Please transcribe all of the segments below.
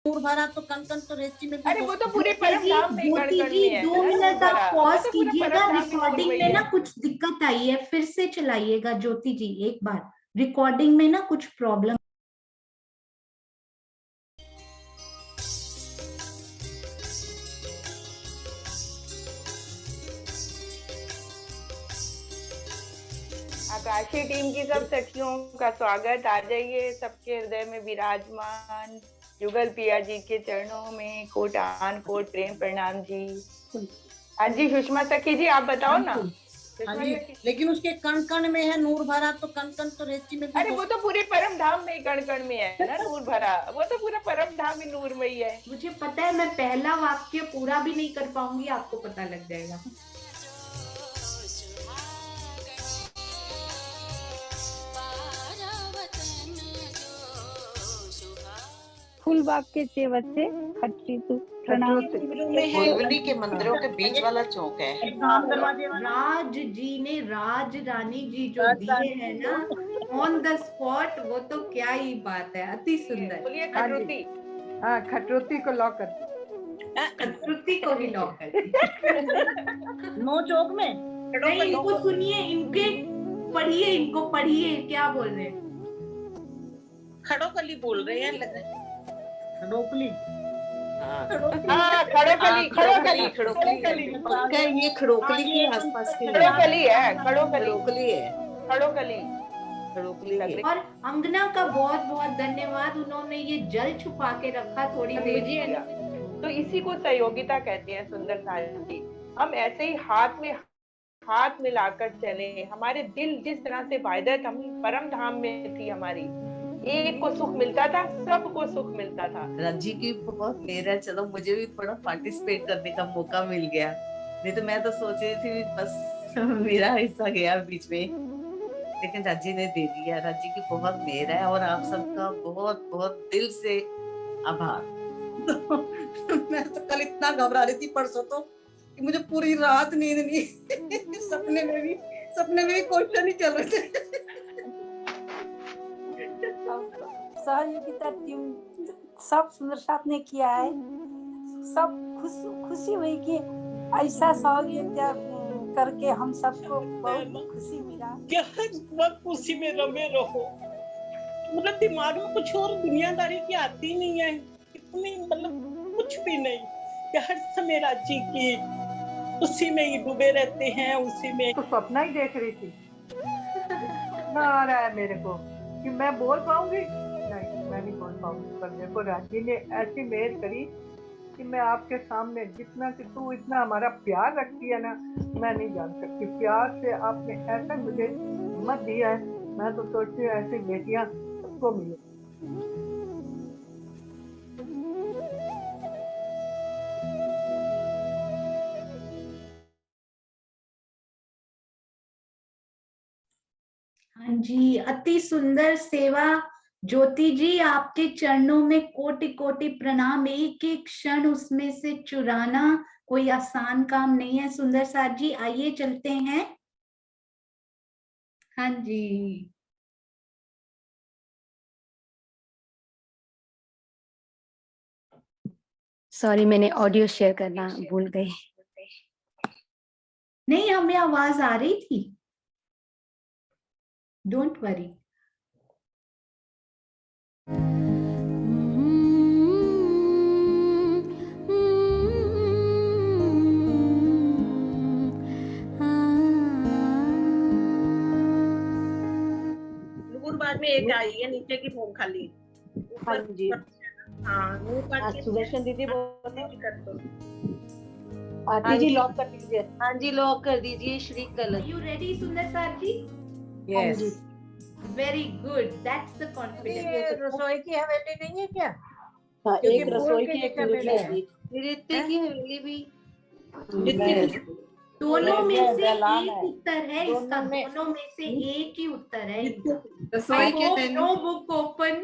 नूर भरा तो कन कन तो रेची में भी। अरे वो तो पूरे परम धाम में ज्योति कण-कण जी में है 2 मिनट आप पॉज तो पूरा कीजिएगा, परम धाम भी रिकॉर्डिंग नूर में वही ना है। कुछ दिक्कत आई है, फिर से चलाइएगा ज्योति जी एक बार, रिकॉर्डिंग में ना कुछ प्रॉब्लम। आकाशीय टीम की सब सखियों का स्वागत। आ जाइए, सबके हृदय में विराजमान युगल पिया जी के चरणों में कोटान कोट प्रेम प्रणाम जी। हाँ जी सुषमा सखी जी, आप बताओ ना। हाँ जी, लेकिन उसके कण कण में है नूर भरा तो कन कन तो रेची में भी। अरे वो तो पूरे परम धाम में कण कण में है ना नूर भरा, वो तो पूरा परम धाम ही नूर में ही है। मुझे पता है, मैं पहला वाक्य पूरा भी नहीं कर पाऊंगी, आपको पता लग जाएगा। फूलबाग के चेवत से खट्टी तू प्रणाम। फुलवली के मंदिरों के बीच वाला चौक है। राज जी ने, राज रानी जी जो दिए हैं ना ऑन द स्पॉट, वो तो क्या ही बात है, अति सुंदर। बोलिए खटरुती। हाँ, खटरुती को लॉक कर दी। खटरुती को ही लॉक कर दी। नो चौक में नहीं, इनको सुनिए, इनके पढ़िए, इनको पढ़िए क्या बोल रहे हैं। खड़ोकली बोल रहे हैं लग खड़ोकली। खड़ोकली पक्का ये खड़ोकली के आसपास के खड़ोकली है, खड़ोकली है, खड़ोकली। और अंगना का बहुत बहुत धन्यवाद, उन्होंने ये जल छुपा के रखा थोड़ी देर। तो इसी को सहयोगिता कहते हैं सुंदर साथी। हम ऐसे ही हाथ में हाथ मिलाकर चले। हमारे दिल जिस तरह से वायदत हम परम धाम में थी हमारी, एक को सुख मिलता था, सबको सुख मिलता था। राजी की बहुत मेहर है। चलो मुझे भी थोड़ा पार्टिसिपेट करने का मौका मिल गया, नहीं तो मैं तो सोच रही थी बस मेरा हिस्सा गया बीच में, लेकिन राजी ने दे दिया। राजी की बहुत मेहर है और आप सबका बहुत बहुत दिल से आभार। मैं तो कल इतना घबरा रही थी परसों तो कि मुझे पूरी रात नींद नहीं। सपने में भी क्वेश्चन ही चल रहे थे। सहयोगिता टीम सब सुंदर साथ ने किया है, सब खुशी हुई कि ऐसा सहयोगिता करके हम सबको बहुत खुशी मिला। क्या वक्त खुशी में रमे रहो, मतलब दिमाग में कुछ और दुनियादारी की आती नहीं है, इतनी मतलब कुछ भी नहीं। क्या हर समय राजी की उसी में ही डूबे रहते हैं, उसी में। तो सपना ही देख रही थी ना, आ रहा है मेरे को कि मैं बोल पाऊंगी, नहीं मैं नहीं बोल पाऊंगी, पर मेरे को राजी ने ऐसी मेहर करी कि मैं आपके सामने जितना कि तू इतना हमारा प्यार रखती है ना, मैं नहीं जान सकती। प्यार से आपने ऐसा मुझे हिम्मत दिया है, मैं तो सोचती हूँ ऐसी बेटियां सबको मिले। हाँ जी, अति सुंदर सेवा ज्योति जी, आपके चरणों में कोटि कोटि प्रणाम। एक एक क्षण उसमें से चुराना कोई आसान काम नहीं है। सुंदर साथ जी, आइए चलते हैं। हाँ जी, सॉरी, मैंने ऑडियो शेयर करना भूल गई। नहीं, हमें आवाज आ रही थी, डोंट वरी। में एक आई है नीचे की फॉर्म खाली। हाँ जी, हाँ सुदर्शन दीदी बोलते कर दो। आरती जी लॉक कर दीजिए। हाँ जी लॉक कर दीजिए। Shri colour. You ready Sundar साथ ji? Yes, very good, that's the confidence. रसोई की हवेली नहीं है क्या? हाँ, एक रसोई की एक हवेली है। रित्ते की हवेली भी। दोनों में से एक उत्तर है इसका, दोनों में से एक ही उत्तर है इसका। रसोई के no book open,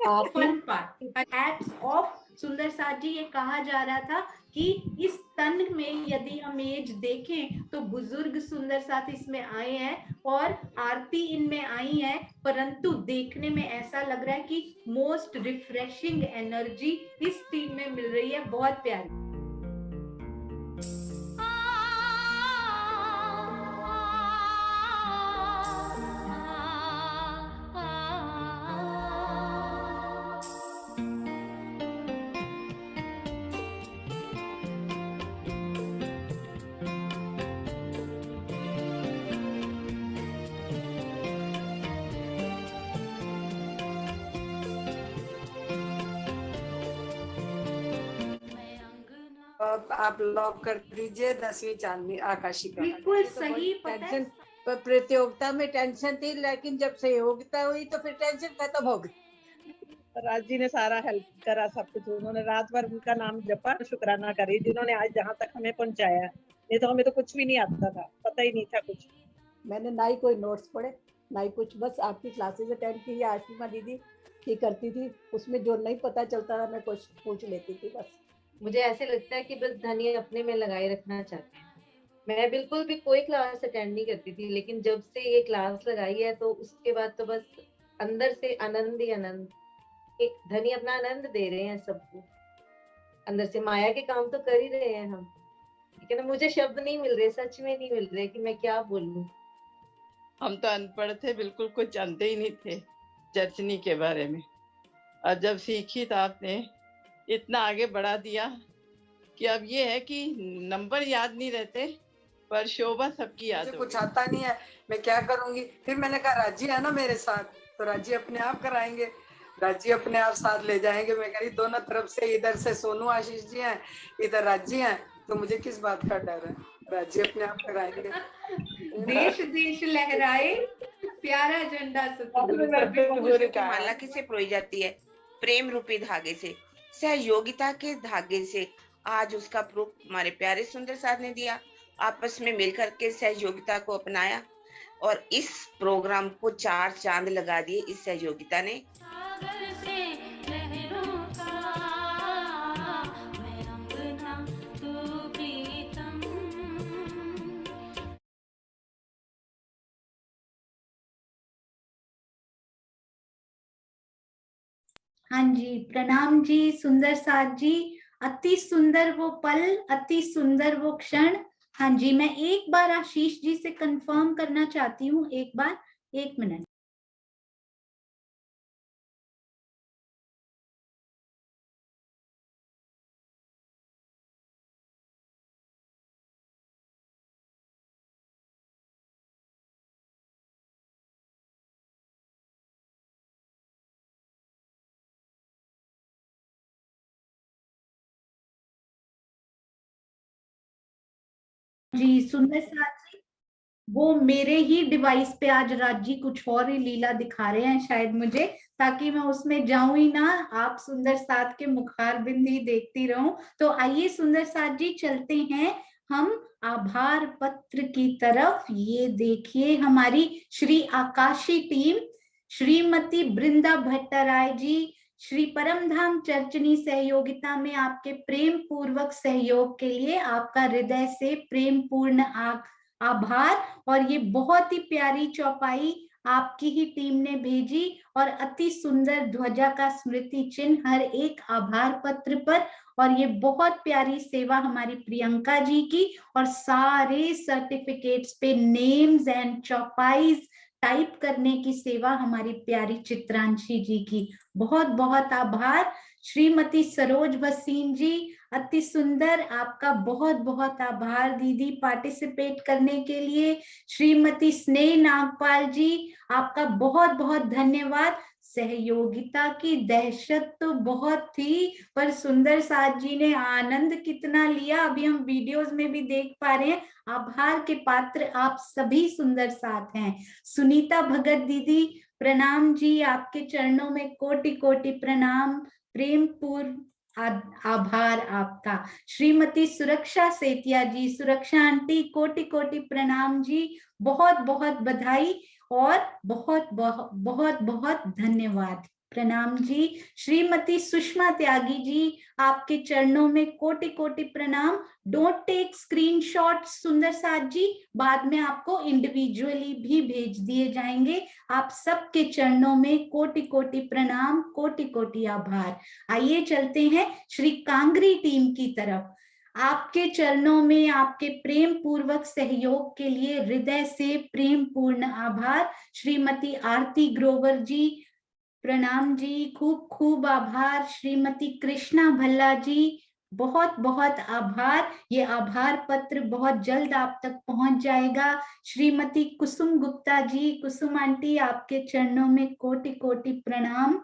open part. Hats off सुंदर साथ जी ये कहा जा रहा था कि इस तन में यदि हम एज देखें तो बुजुर्ग सुंदर साथ इसमें आए हैं और आरती इनमें आई है, परंतु देखने में ऐसा लग रहा है कि मोस्ट रिफ्रेशिंग एनर्जी इस टीम में मिल रही है, बहुत प्यारी। अब आप लॉक कर दीजिए 10वीं चांदनी आकाशी का। बिल्कुल सही, पता है प्रतियोगिता में टेंशन थी, लेकिन जब सहयोगिता हुई तो फिर टेंशन खत्म हो गई। राज जी ने सारा हेल्प करा, सब कुछ उन्होंने रात भर उनका नाम जपा, शुक्राना करी जिन्होंने आज जहाँ तक हमें पहुंचाया। नहीं तो हमें तो कुछ भी नहीं आता था, पता ही नहीं था कुछ। मैंने ना ही कोई नोट्स पढ़े ना ही कुछ, बस आपकी क्लासेस अटेंड की या आशिमा दीदी की करती थी, उसमें जो नहीं पता चलता था मैं कुछ पूछ लेती थी बस। मुझे ऐसे लगता है कि बस धनी अपने में लगाए रखना चाहते हैं। मैं बिल्कुल भी कोई क्लास अटेंड नहीं करती थी, लेकिन जब से ये क्लास लगाई है तो उसके बाद तो बस अंदर से आनंद ही आनंद। एक धनी अपना आनंद दे रहे हैं सबको, अंदर से माया के काम तो कर ही रहे हैं हम, लेकिन मुझे शब्द नहीं मिल रहे, सच में नहीं मिल रहे कि मैं क्या बोलूं। हम तो अनपढ़ थे, बिल्कुल कुछ जानते ही नहीं थे चर्चनी के बारे में, और जब सीखी तो आपने इतना आगे बढ़ा दिया कि अब ये है कि नंबर याद नहीं रहते पर शोभा सबकी याद मुझे कुछ आता नहीं है, मैं क्या करूंगी। फिर मैंने कहा राजी है ना मेरे साथ, तो राजी अपने आप कराएंगे, राजी अपने आप साथ ले जाएंगे। मैं कह रही दोनों तरफ से, इधर से सोनू आशीष जी हैं, इधर राजी हैं, तो मुझे किस बात का डर है, राजी अपने आप कराएंगे। देश देश लहराए प्यारा झंडा सतगुरु। माला किसे परोई जाती है? प्रेम रूपी धागे से, सहयोगिता के धागे से। आज उसका प्रूफ हमारे प्यारे सुंदर साथ ने दिया। आपस में मिलकर के सहयोगिता को अपनाया और इस प्रोग्राम को 4 चांद लगा दिए इस सहयोगिता ने। हाँ जी, प्रणाम जी सुंदर साथ जी। अति सुंदर वो पल, अति सुंदर वो क्षण। हाँ जी, मैं एक बार आशीष जी से कंफर्म करना चाहती हूँ, एक बार, 1 मिनट। जी सुंदर साथ जी, वो मेरे ही डिवाइस पे आज राजी कुछ और ही लीला दिखा रहे हैं शायद मुझे, ताकि मैं उसमें जाऊं ही ना, आप सुंदर साथ के मुखार बिंद ही देखती रहूं। तो आइए सुंदर साथ जी चलते हैं हम आभार पत्र की तरफ। ये देखिए हमारी श्री आकाशी टीम, श्रीमती बृंदा भट्टराय जी, श्री परमधाम चर्चनी सहयोगिता में आपके प्रेम पूर्वक सहयोग के लिए आपका हृदय से प्रेम पूर्ण आभार। और ये बहुत ही प्यारी चौपाई आपकी ही टीम ने भेजी और अति सुंदर ध्वजा का स्मृति चिन्ह हर एक आभार पत्र पर, और ये बहुत प्यारी सेवा हमारी प्रियंका जी की, और सारे सर्टिफिकेट्स पे नेम्स एंड चौपाईज टाइप करने की सेवा हमारी प्यारी चित्रांशी जी की। बहुत बहुत आभार। श्रीमती सरोज भसीन जी, अति सुंदर, आपका बहुत बहुत आभार दीदी पार्टिसिपेट करने के लिए। श्रीमती स्नेह नागपाल जी, आपका बहुत बहुत धन्यवाद। सहयोगिता की दहशत तो बहुत थी, पर सुंदर साथ जी ने आनंद कितना लिया, अभी हम वीडियोस में भी देख पा रहे हैं। आभार के पात्र आप सभी सुंदर साथ हैं। सुनीता भगत दीदी, प्रणाम जी, आपके चरणों में कोटि कोटि प्रणाम, प्रेम पूर्ण आभार आपका। श्रीमती सुरक्षा सेतिया जी, सुरक्षा आंटी, कोटि कोटि प्रणाम जी, बहुत बहुत बधाई और बहुत बहुत बहुत बहुत धन्यवाद। प्रणाम जी। श्रीमती सुषमा त्यागी जी, आपके चरणों में कोटि कोटि प्रणाम। डोंट टेक स्क्रीनशॉट सुंदर साथ जी, बाद में आपको इंडिविजुअली भी भेज दिए जाएंगे। आप सबके चरणों में कोटि कोटि प्रणाम, कोटि कोटि आभार। आइए चलते हैं श्री कांगरी टीम की तरफ। आपके चरणों में आपके प्रेम पूर्वक सहयोग के लिए हृदय से प्रेम पूर्ण आभार। श्रीमती आरती ग्रोवर जी, प्रणाम जी, खूब खूब आभार। श्रीमती कृष्णा भल्ला जी, बहुत बहुत आभार। ये आभार पत्र बहुत जल्द आप तक पहुंच जाएगा। श्रीमती कुसुम गुप्ता जी, कुसुम आंटी, आपके चरणों में कोटि कोटि प्रणाम।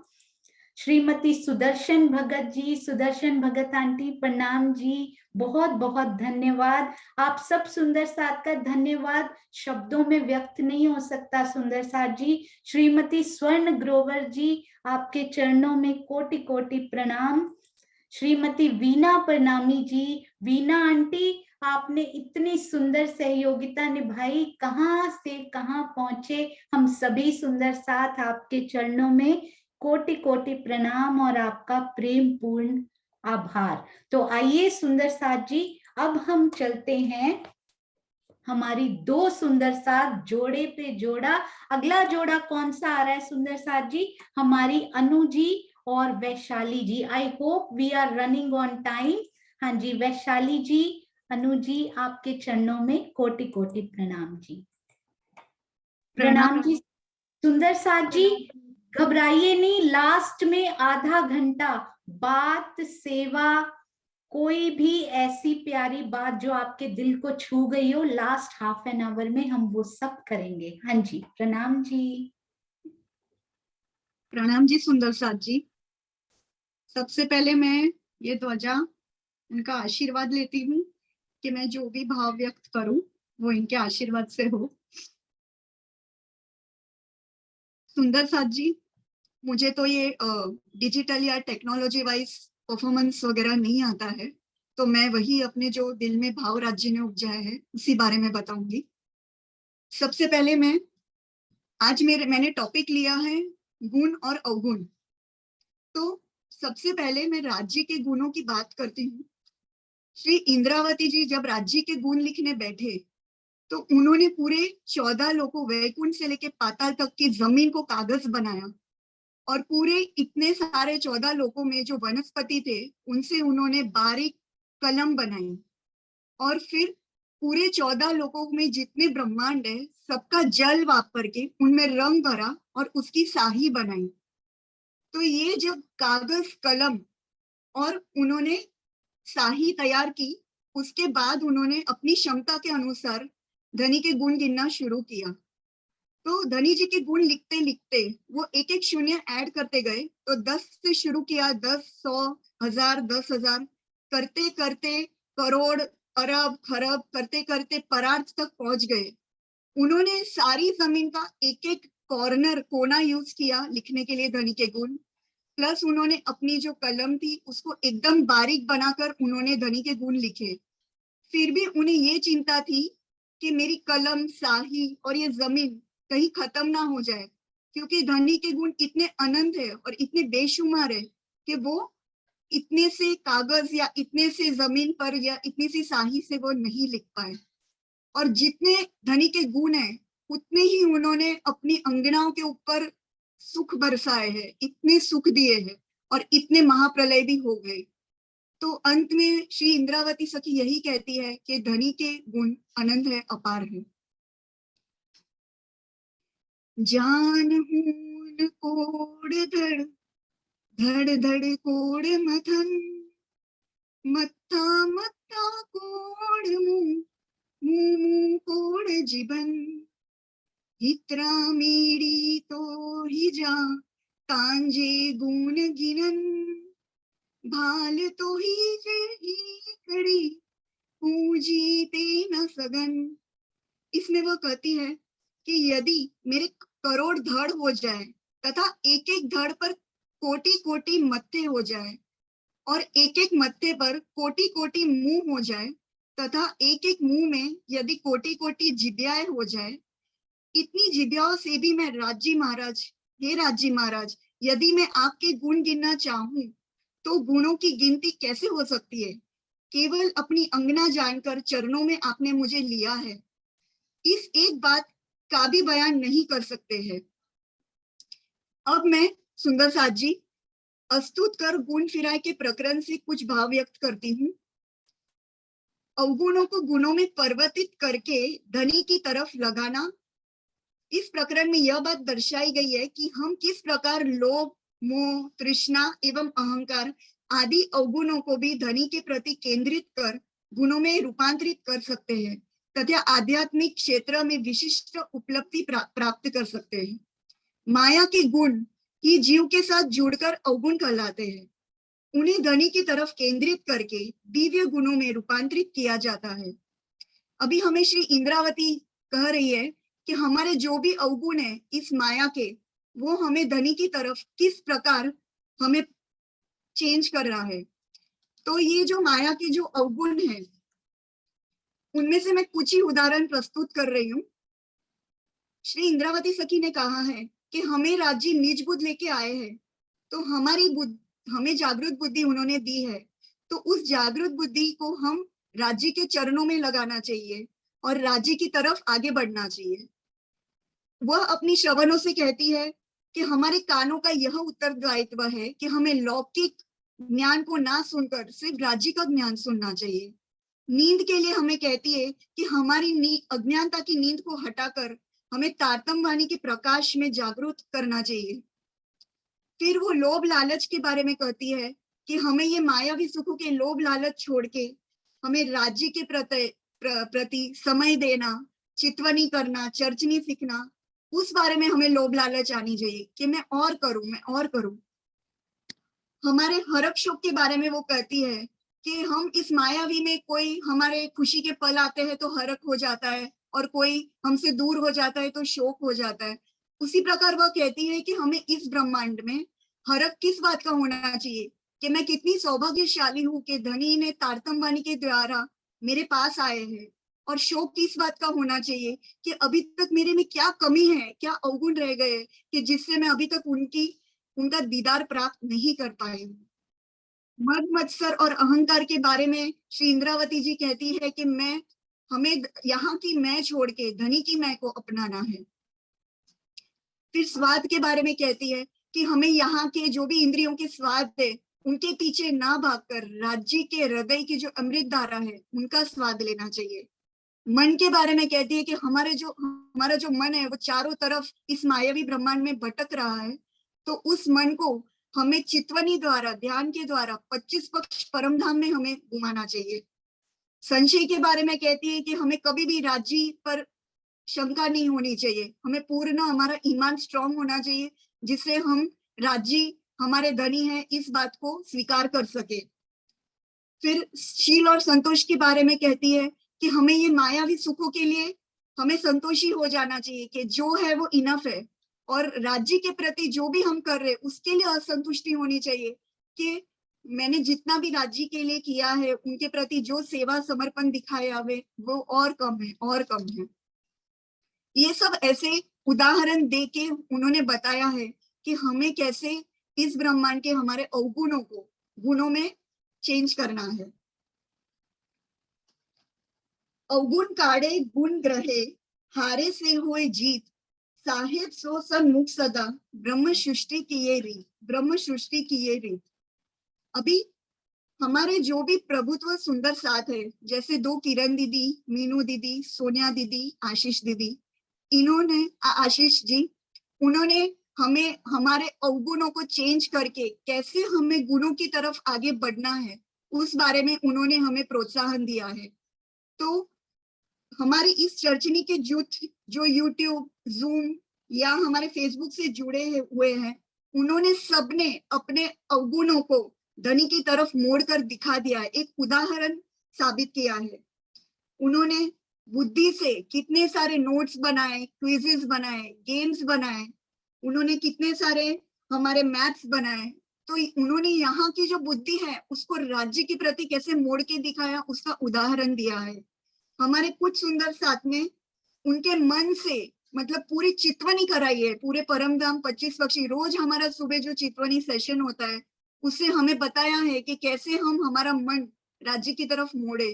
श्रीमती सुदर्शन भगत जी, सुदर्शन भगत आंटी, प्रणाम जी, बहुत बहुत धन्यवाद। आप सब सुंदर साथ का धन्यवाद शब्दों में व्यक्त नहीं हो सकता सुंदर साथ जी। श्रीमती स्वर्ण ग्रोवर जी, आपके चरणों में कोटि कोटि प्रणाम। श्रीमती वीना प्रणामी जी, वीना आंटी, आपने इतनी सुंदर सहयोगिता निभाई, कहाँ से कहाँ पहुंचे। हम सभी सुंदर साथ आपके चरणों में कोटि कोटि प्रणाम और आपका प्रेम पूर्ण आभार। तो आइए सुंदर साथ जी, अब हम चलते हैं हमारी दो सुंदर साथ जोड़े पे जोड़ा। अगला जोड़ा कौन सा आ रहा है सुंदर साथ जी? हमारी अनु जी और Vaishali ji. I hope we are running on time. हाँ जी, वैशाली जी, अनु जी, आपके चरणों में कोटि कोटि प्रणाम जी। प्रणाम जी सुंदर साथ जी। घबराइए नहीं, लास्ट में आधा घंटा बात, सेवा, कोई भी ऐसी प्यारी बात जो आपके दिल को छू गई हो, लास्ट हाफ एन आवर में हम वो सब करेंगे। हाँ जी, प्रणाम जी। प्रणाम जी सुंदर साथ जी। सबसे पहले मैं ये ध्वजा, उनका आशीर्वाद लेती हूँ कि मैं जो भी भाव व्यक्त करूं वो इनके आशीर्वाद से हो। सुंदर साथ जी, मुझे तो ये डिजिटल या टेक्नोलॉजी वाइज परफॉर्मेंस वगैरह नहीं आता है, तो मैं वही अपने जो दिल में भाव राज्य ने उपजाया है उसी बारे में बताऊंगी। सबसे पहले आज मैंने टॉपिक लिया है गुण और अवगुण। तो सबसे पहले मैं राज्य के गुणों की बात करती हूँ। श्री इंद्रावती जी जब राज्य के गुण लिखने बैठे तो उन्होंने पूरे 14 लोगों, वैकुंठ से लेके पाताल तक की जमीन को कागज बनाया और पूरे इतने सारे 14 लोगों में जो वनस्पति थे उनसे उन्होंने बारीक कलम बनाई और फिर पूरे 14 लोगों में जितने ब्रह्मांड है सबका जल वापर के उनमें रंग भरा और उसकी शाही बनाई। तो ये जब कागज, कलम और उन्होंने शाही तैयार की, उसके बाद उन्होंने अपनी क्षमता के अनुसार धनी के गुण गिनना शुरू किया। तो धनी जी के गुण लिखते लिखते वो एक एक शून्य ऐड करते गए। तो 10 से शुरू किया, 10, 100, 1000, 10,000 करते करते करोड़, अरब, खरब करते करते परार्थ तक पहुंच गए। उन्होंने सारी जमीन का एक एक कॉर्नर, कोना यूज किया लिखने के लिए धनी के गुण। प्लस उन्होंने अपनी जो कलम थी उसको एकदम बारीक बनाकर उन्होंने धनी के गुण लिखे। फिर भी उन्हें ये चिंता थी कि मेरी कलम, शाही और ये जमीन कहीं खत्म ना हो जाए, क्योंकि धनी के गुण इतने अनंत है और इतने बेशुमार है कि वो इतने से कागज या इतने से जमीन पर या इतनी सी शाही से वो नहीं लिख पाए। और जितने धनी के गुण हैं उतने ही उन्होंने अपनी अंगनाओं के ऊपर सुख बरसाए हैं, इतने सुख दिए हैं और इतने महाप्रलय भी हो गए। तो अंत में श्री इंद्रावती सखी यही कहती है कि धनी के गुण अनंत है, अपार है। जान हून कोड धड़, धड़ धड़ कोड मथन, मत्था मत्था कोड मुंह, मुंह मुंह कोड जीवन, हित्रा मीड़ी तो ही जा तांजे गुण गिनन, भाल तो ही जे खड़ी पूजी ते न सगन। इसमें वह कहती है कि यदि मेरे करोड़ धड़ हो जाए तथा एक एक धड़ पर कोटि कोटि मत्थे हो जाए और एक एक मत्थे पर कोटि कोटि मुंह हो जाए तथा एक एक मुंह में यदि कोटि कोटि जिब्याएं हो जाए, इतनी जिब्याओं से भी मैं राज्य महाराज, हे राज्य महाराज, यदि मैं आपके गुण गिनना चाहूं तो गुणों की गिनती कैसे हो सकती है? केवल अपनी अंगना जानकर चरणों में आपने मुझे लिया है, इस एक बात का भी बयान नहीं कर सकते हैं। अब मैं सुंदर साथ जी अस्तुत कर गुण फिराए के प्रकरण से कुछ भाव व्यक्त करती हूँ। अवगुणों को गुणों में परिवर्तित करके धनी की तरफ लगाना। इस प्रकरण में यह बात दर्शाई गई है कि हम किस प्रकार लोभ, मोह, तृष्णा एवं अहंकार आदि अवगुणों को भी धनी के प्रति केंद्रित कर गुणों में रूपांतरित कर सकते हैं तथा आध्यात्मिक क्षेत्र में विशिष्ट उपलब्धि प्राप्त कर सकते हैं। माया के गुण ही जीव के साथ जुड़कर अवगुण कहलाते हैं। उन्हें धनी की तरफ केंद्रित करके दिव्य गुणों में रूपांतरित किया जाता है। अभी हमें श्री इंद्रावती कह रही है कि हमारे जो भी अवगुण है इस माया के, वो हमें धनी की तरफ किस प्रकार हमें चेंज कर रहा है। तो ये जो माया के जो अवगुण है उनमें से मैं कुछ ही उदाहरण प्रस्तुत कर रही हूँ। श्री इंद्रावती सखी ने कहा है कि हमें राज्य निज बुद्धि लेके आए हैं, तो हमें जागृत बुद्धि उन्होंने दी है, तो उस जागृत बुद्धि को हम राज्य के चरणों में लगाना चाहिए और राज्य की तरफ आगे बढ़ना चाहिए। वह अपनी श्रवणों से कहती है कि हमारे कानों का यह उत्तरदायित्व है कि हमें लौकिक ज्ञान को ना सुनकर सिर्फ राज्य का ज्ञान सुनना चाहिए। नींद के लिए हमें कहती है कि हमारी अज्ञानता की नींद को हटाकर हमें तारतम्य वाणी के प्रकाश में जागरूक करना चाहिए। फिर वो लोभ लालच के बारे में कहती है कि हमें ये मायावी सुखों के लोभ लालच छोड़ के हमें राज्य के प्रति समय देना, चितवनी करना, चर्चनी सीखना, उस बारे में हमें लोभ लालच आनी चाहिए कि मैं और करूं। हमारे हरक शोक के बारे में वो कहती है कि हम इस मायावी में, कोई हमारे खुशी के पल आते हैं तो हरक हो जाता है और कोई हमसे दूर हो जाता है तो शोक हो जाता है। उसी प्रकार वह कहती है कि हमें इस ब्रह्मांड में हरक किस बात का होना चाहिए कि मैं कितनी सौभाग्यशाली हूँ कि धनी ने तारतम्य वाणी के द्वारा मेरे पास आए हैं, और शोक किस बात का होना चाहिए कि अभी तक मेरे में क्या कमी है, क्या अवगुण रह गए कि जिससे मैं अभी तक उनका दीदार प्राप्त नहीं कर पाई हूँ। मद मत्सर और अहंकार के बारे में श्री इंद्रावती जी कहती है कि हमें यहाँ की मैं छोड़ के धनी की मैं को अपनाना है। फिर स्वाद के बारे में कहती है कि हमें यहाँ के जो भी इंद्रियों के स्वाद है उनके पीछे ना भागकर राज्य के हृदय की जो अमृत धारा है उनका स्वाद लेना चाहिए। मन के बारे में कहती है कि हमारा जो मन है वो चारों तरफ इस मायावी ब्रह्मांड में भटक रहा है, तो उस मन को हमें चितवनी द्वारा, ध्यान के द्वारा 25 पक्ष परम धाम में हमें घुमाना चाहिए। संशय के बारे में कहती है कि हमें कभी भी राज्य पर शंका नहीं होनी चाहिए, हमें पूर्ण हमारा ईमान स्ट्रांग होना चाहिए जिससे हम राज्य हमारे धनी है इस बात को स्वीकार कर सके। फिर शील और संतोष के बारे में कहती है कि हमें ये मायावी सुखों के लिए हमें संतोषी हो जाना चाहिए कि जो है वो इनफ है, और राज्य के प्रति जो भी हम कर रहे उसके लिए असंतुष्टि होनी चाहिए कि मैंने जितना भी राज्य के लिए किया है उनके प्रति जो सेवा समर्पण दिखाया है वो और कम है। ये सब ऐसे उदाहरण दे के उन्होंने बताया है कि हमें कैसे इस ब्रह्मांड के हमारे अवगुणों को गुणों में चेंज करना है। अवगुण काढ़े गुण ग्रहे, हारे से हुए जीत, साहेब सो सन्मुख सदा, ब्रह्म सृष्टि की ये रीत। अभी हमारे जो भी प्रभुत्व सुंदर साथ है, जैसे 2 किरण दीदी, मीनू दीदी, सोनिया दीदी, आशीष दीदी, आशीष जी, उन्होंने हमें हमारे अवगुणों को चेंज करके कैसे हमें गुणों की तरफ आगे बढ़ना है उस बारे में उन्होंने हमें प्रोत्साहन दिया है। तो हमारी इस चर्चनी के जो यूट्यूब, जूम या हमारे फेसबुक से जुड़े हुए हैं, उन्होंने सबने अपने अवगुणों को धनी की तरफ मोड़कर दिखा दिया है, एक उदाहरण साबित किया है। उन्होंने बुद्धि से कितने सारे नोट्स बनाए, क्विजेस बनाए, गेम्स बनाए, उन्होंने कितने सारे हमारे मैथ्स बनाए। तो उन्होंने यहाँ की जो बुद्धि है उसको राज्य के प्रति कैसे मोड़ के दिखाया उसका उदाहरण दिया है। हमारे कुछ सुंदर साथ में उनके मन से मतलब पूरी चितवनी कराई है, पूरे परमधाम 25 पक्षी। रोज हमारा सुबह जो चितवनी सेशन होता है उससे हमें बताया है कि कैसे हम हमारा मन राज्य की तरफ मोड़े।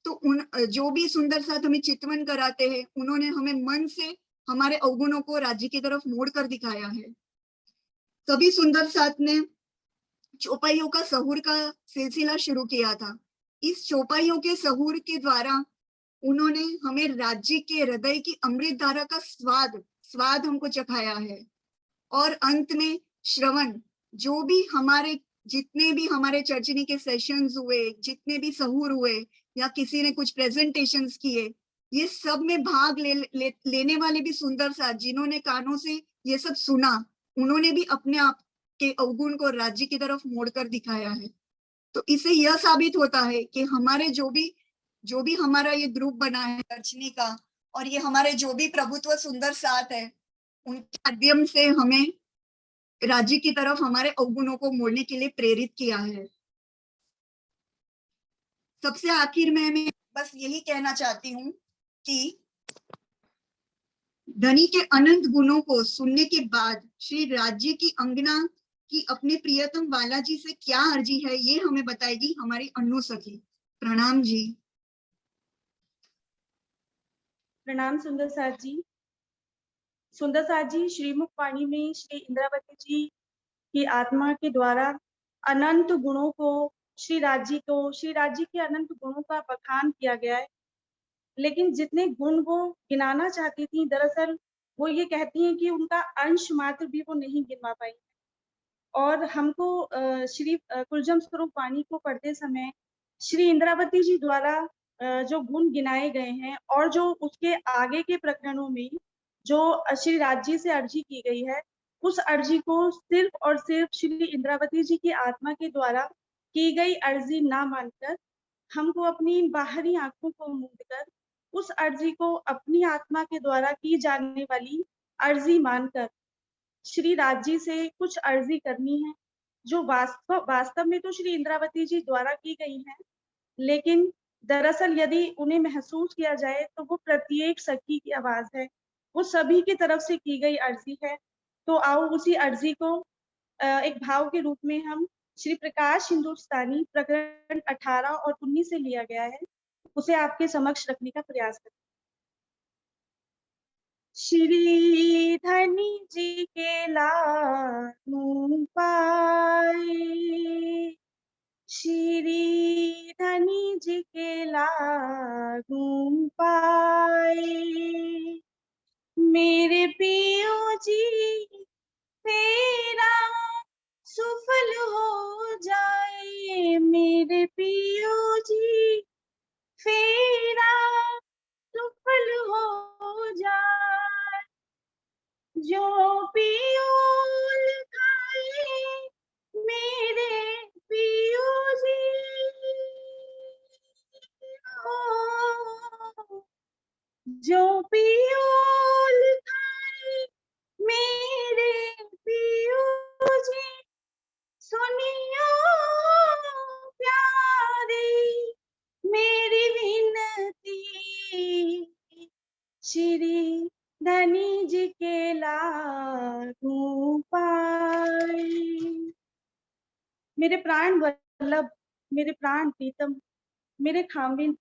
तो उन जो भी सुंदर साथ हमें चितवन कराते हैं उन्होंने हमें मन से हमारे अवगुणों को राज्य की तरफ मोड़ कर दिखाया है। सभी सुंदर साथ ने चौपाइयों का सहूर का सिलसिला शुरू किया था। इस चौपाइयों के सहूर के द्वारा उन्होंने हमें राज्य के हृदय की अमृत धारा का स्वाद हमको चखाया है। और अंत में श्रवण, जो भी हमारे जितने भी हमारे चर्चनी के सेशंस हुए, जितने भी सहूर हुए या किसी ने कुछ प्रेजेंटेशंस किए, ये सब में भाग लेने वाले भी सुंदर साथ जिन्होंने कानों से ये सब सुना, उन्होंने भी अपने आप के अवगुण को राज्य की तरफ मोड़कर दिखाया है। तो इससे यह साबित होता है कि हमारे जो भी हमारा ये ग्रुप बना है चर्चनी का, और ये हमारे जो भी प्रभुत्व सुंदर साथ है, उनके माध्यम से हमें राज्य की तरफ हमारे अवगुणों को मोड़ने के लिए प्रेरित किया है। सबसे आखिर में मैं बस यही कहना चाहती हूँ कि धनी के अनंत गुणों को सुनने के बाद श्री राज्य की अंगना की अपने प्रियतम बालाजी से क्या अर्जी है, ये हमें बताएगी हमारी अन्नू सखी। प्रणाम जी। प्रणाम सुंदर साथ जी। सुंदर साथ जी, श्रीमुख वाणी में श्री इंद्रावती जी की आत्मा के द्वारा अनंत गुणों को श्री राज्य के अनंत गुणों का बखान किया गया है। लेकिन जितने गुण वो गिनाना चाहती थी, दरअसल वो ये कहती हैं कि उनका अंश मात्र भी वो नहीं गिनवा पाई। और हमको श्री कुलजम स्वरूप वाणी को पढ़ते समय श्री इंद्रावती जी द्वारा जो गुण गिनाए गए हैं और जो उसके आगे के प्रकरणों में जो श्री राज्य से अर्जी की गई है, उस अर्जी को सिर्फ और सिर्फ श्री इंद्रावती जी की आत्मा के द्वारा की गई अर्जी ना मानकर हमको अपनी बाहरी आंखों को मूंद कर उस अर्जी को अपनी आत्मा के द्वारा की जाने वाली अर्जी मानकर श्री राज्य से कुछ अर्जी करनी है, जो वास्तव में तो श्री इंद्रावती जी द्वारा की गई है, लेकिन दरअसल यदि उन्हें महसूस किया जाए तो वो प्रत्येक सखी की आवाज है, वो सभी की तरफ से की गई अर्जी है। तो आओ उसी अर्जी को एक भाव के रूप में हम श्री प्रकाश हिंदुस्तानी प्रकरण 18 और 19 से लिया गया है, उसे आपके समक्ष रखने का प्रयास करें। श्री धनी जी के लानू पाए, श्री धनी जी के लागू पाए, मेरे पियो जी तेरा सुफल हो जाए, मेरे पियो जी फेरा सुफल हो जाए, जो पियोल खाए मेरे पियो जी, जो पियोल खाए मेरे पियो जी, सुनियो प्यारी मेरी विनती, श्री धनी जी के लागू पाए। मेरे प्राण वल्लभ, मेरे प्राण प्रीतम, मेरे खामिन,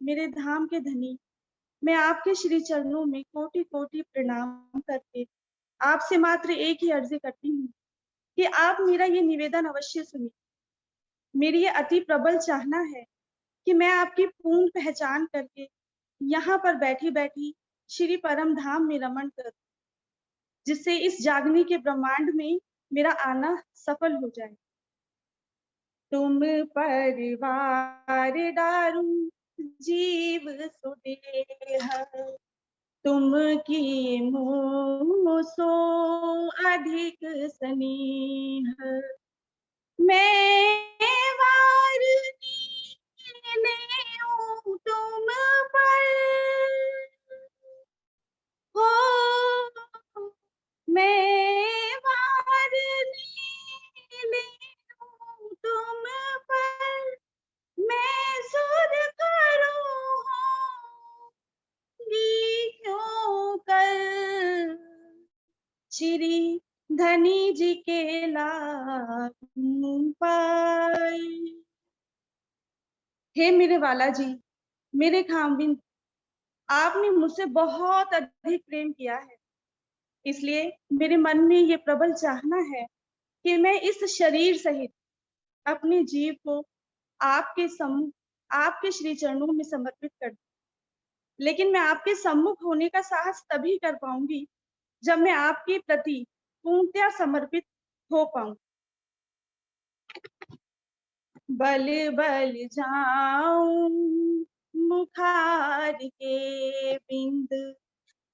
मेरे धाम के धनी, मैं आपके श्री चरणों में कोटि कोटि प्रणाम करके आपसे मात्र एक ही अर्जी करती हूँ कि आप मेरा ये निवेदन अवश्य सुनिए। मेरी ये अति प्रबल चाहना है कि मैं आपकी पूर्ण पहचान करके यहाँ पर बैठी बैठी श्री परम धाम में रमण करूं, जिससे इस जागने के ब्रह्मांड में मेरा आना सफल हो जाए। तुम परिवार दारू जीव सुदेह, तुम की मोह सो अधिक स्नेह, मैं वारनी लेऊं तुम पर हो, मैं वारनी लेऊं तुम पर, मैं सुध करूं क्यों कर श्री धनी जी के लागू पाई। हे मेरे वाला जी, मेरे खामबिन, आपने मुझसे बहुत अधिक प्रेम किया है, इसलिए मेरे मन में ये प्रबल चाहना है कि मैं इस शरीर सहित अपने जीव को आपके श्री चरणों में समर्पित कर दूं। लेकिन मैं आपके सम्मुख होने का साहस तभी कर पाऊंगी जब मैं आपके प्रति पूर्णतया समर्पित हो पाऊं। बल बल जाऊं मुखार के बिंद,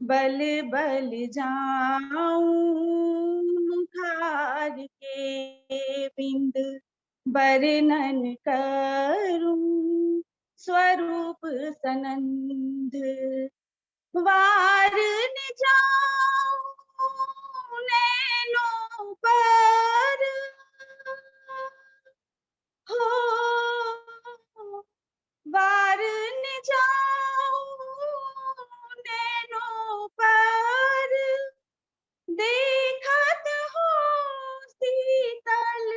बल बल जाऊं मुखार के बिंद, वर्णन करूं स्वरूप सनंद, वार न जाऊं नैनों पर, हो वार न जाऊं नैनों पर, देखत हो शीतल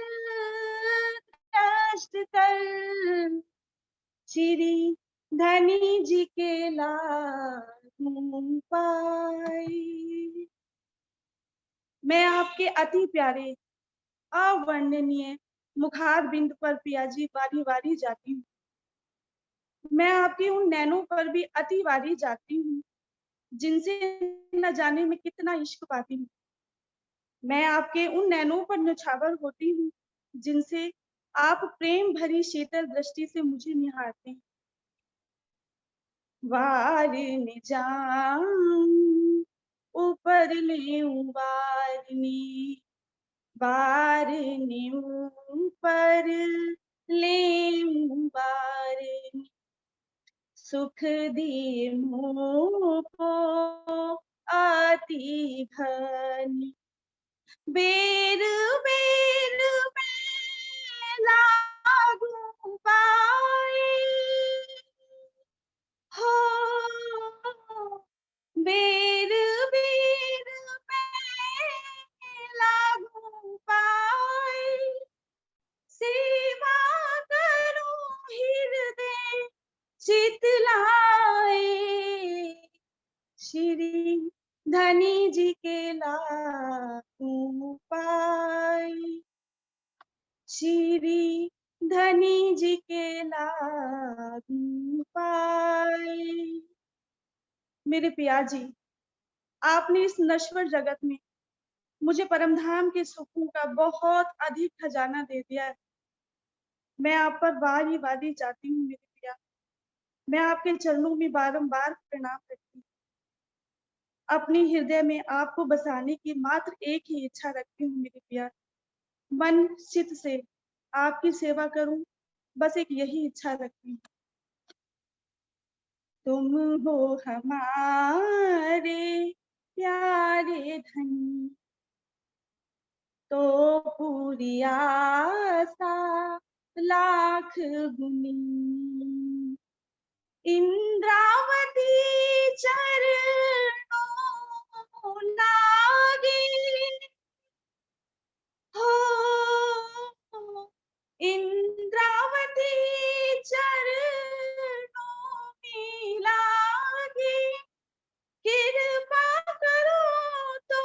दृष्ट कर, श्री धनी जी के लागू पाई। मैं आपके अति प्यारे अवर्णनीय मुखार बिंद पर पिया जी वारी वारी जाती हूँ। मैं आपकी उन नैनों पर भी अति वारी जाती हूँ जिनसे न जाने में कितना इश्क पाती हूँ। मैं आपके उन नैनों पर न्यौछावर होती हूँ जिनसे आप प्रेम भरी शीतल दृष्टि से मुझे निहारते हैं। वार न जाऊं ऊपर ले वारनी, वार न ऊपर ले वारनी, सुख दिए मोह को आती घनी, बेर बेर में लागू पाए, हो बेर बेर में लागू पाए, सेवा करूं हृदय चितलाए, श्री धनी जी के लागू पाई, श्री धनी जी के लागू पाई। मेरे पिया जी, आपने इस नश्वर जगत में मुझे परमधाम के सुखों का बहुत अधिक खजाना दे दिया है। मैं आप पर वारी वारी जाती हूँ मेरे पिया। मैं आपके चरणों में बारंबार प्रणाम करती हूँ। अपने हृदय में आपको बसाने की मात्र एक ही इच्छा रखती हूँ मेरे पिया। मन चित से आपकी सेवा करूं, बस एक यही इच्छा रखती हूँ। तुम हो हमारे प्यारे धनी, तो पूरी आशा लाख गुनी, इंद्रावती चरणों लागे, हो इंद्रावती चरणों में लागे, कृपा करो तो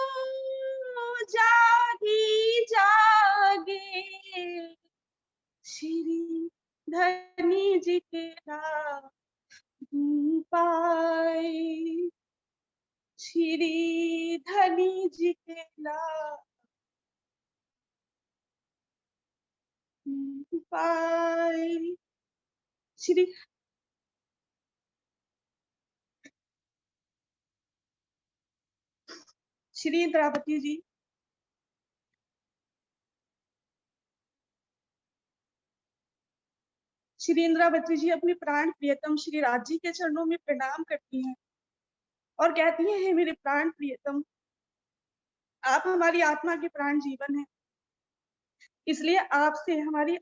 जागी जागे, श्री धनी जी के लागू पाई, श्री धनी जी के लागू पाई, श्री श्री इंद्रावती जी, श्री इंद्रावती जी अपने प्राण प्रियतम श्री राज जी के चरणों में प्रणाम करती हैं और कहती हैं, हे मेरे प्राण प्रियतम, आप हमारी आत्मा के प्राण जीवन हैं, इसलिए आपसे हमारी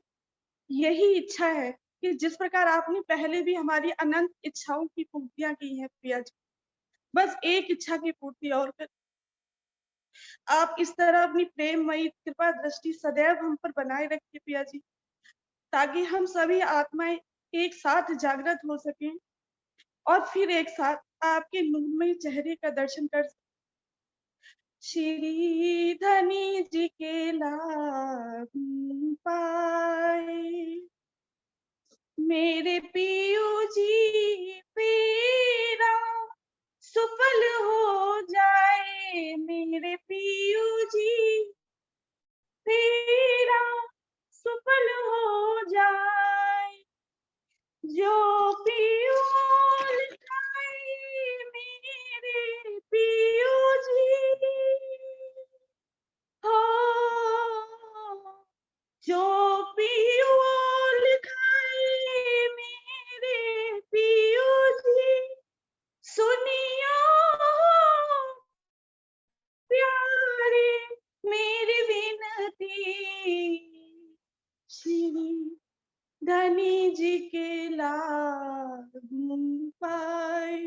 यही इच्छा है कि जिस प्रकार आपने पहले भी हमारी अनंत इच्छाओं की पूर्तियां की हैं प्रिया जी, बस एक इच्छा की पूर्ति और कर, आप इस तरह अपनी प्रेममयी कृपा दृष्टि सदैव हम पर बनाए रखिए पिया जी, ताकि हम सभी आत्माएं एक साथ जागृत हो सकें और फिर एक साथ आपके नूरमय चेहरे का दर्शन कर सकें। श्री धनी जी के लागू पाए, मेरे पियू जी पीरा सुफल हो जाए, मेरे पियू जी पीरा सुफल हो जाए। जो पियू लिखाए मेरे पियू जी हो, जो पियू लिखाए मेरे पियू जी सुनियो प्यारे मेरी विनती, श्री धनी जी के लागू पाए।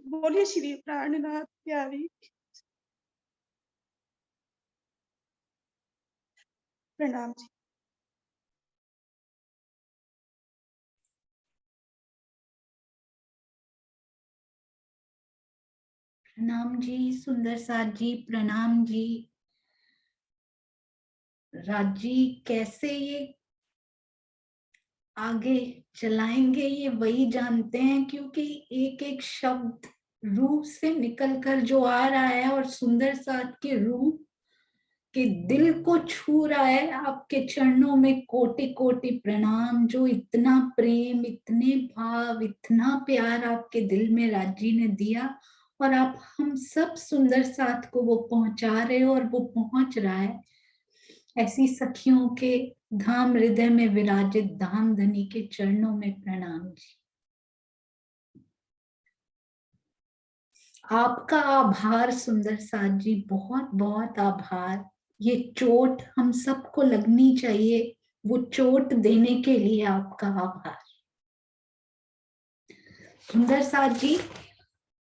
बोलिए श्री प्राणनाथ प्यारी। प्रणाम जी। प्रणाम जी सुंदर साथ जी, प्रणाम जी। राजी कैसे ये आगे चलाएंगे ये वही जानते हैं, क्योंकि एक एक शब्द रूह से निकलकर जो आ रहा है और सुंदर साथ के रूह के दिल को छू रहा है। आपके चरणों में कोटि कोटि प्रणाम। जो इतना प्रेम, इतने भाव, इतना प्यार आपके दिल में राजी ने दिया और आप हम सब सुंदर साथ को वो पहुंचा रहे हो और वो पहुंच रहा है। ऐसी सखियों के धाम हृदय में विराजित धाम धनी के चरणों में प्रणाम जी। आपका आभार सुंदर साथ जी, बहुत बहुत आभार। ये चोट हम सबको लगनी चाहिए, वो चोट देने के लिए आपका आभार। सुंदर साथ जी,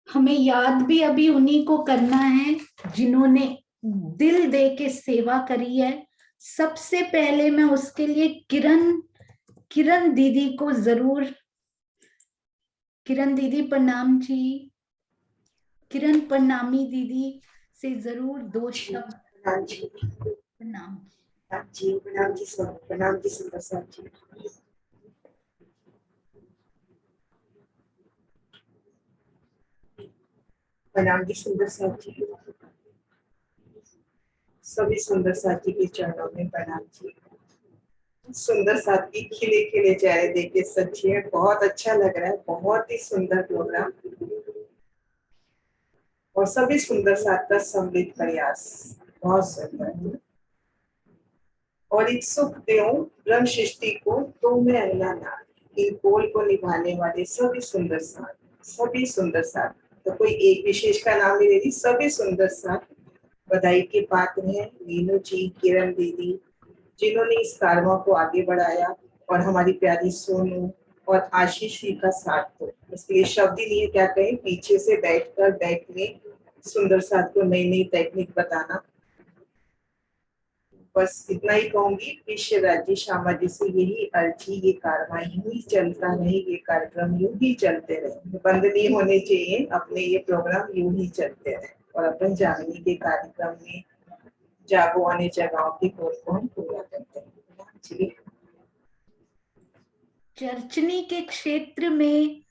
हमें याद भी अभी उन्हीं को करना है जिन्होंने दिल दे के सेवा करी है। सबसे पहले मैं उसके लिए किरण दीदी को जरूर, किरण दीदी प्रणाम जी, किरण प्रणामी दीदी से जरूर दो शब्द। प्रणाम जी, प्रणाम जी, प्रणाम जी, प्रणाम जी सुंदर साथ जी। प्रणाम जी सुंदर साथ जी, सभी सुंदर साथी के चरणों में प्रणाम जी। सुंदर साथी खिले खिले चेहरे देख के सच्ची में बहुत अच्छा लग रहा है, बहुत ही सुंदर प्रोग्राम और सभी सुंदर साथ का सम्मिलित प्रयास बहुत सुंदर। और एक सुख देव ब्रह्म सृष्टि को तो मैं अल्लाह ना, इन बोल को निभाने वाले सभी सुंदर साथ, सभी सुंदर साथ, तो कोई एक विशेष का नाम नहीं ले रही, सभी सुंदर साथ बधाई के पात्र हैं। मीनू जी, किरण दीदी जिन्होंने इस कारवा को आगे बढ़ाया और हमारी प्यारी सोनू और आशीष जी का साथ दो। इसलिए शब्द ही नहीं क्या कहें, पीछे से बैठकर बैक में सुंदर साथ को नई नई टेक्निक बताना। बस इतना ही कहूंगी, विश्व राज्य श्यामा जी से यही अर्जी, ये कारवा यूं ही चलता रहे, ये कार्यक्रम यूं ही चलते रहे, बंद नहीं होने चाहिए अपने ये प्रोग्राम, यूं ही चलते रहे और अपन जागने के कार्यक्रम में जागो आने जगहों की खोज को हम पूरा करते हैं। चर्चनी के क्षेत्र में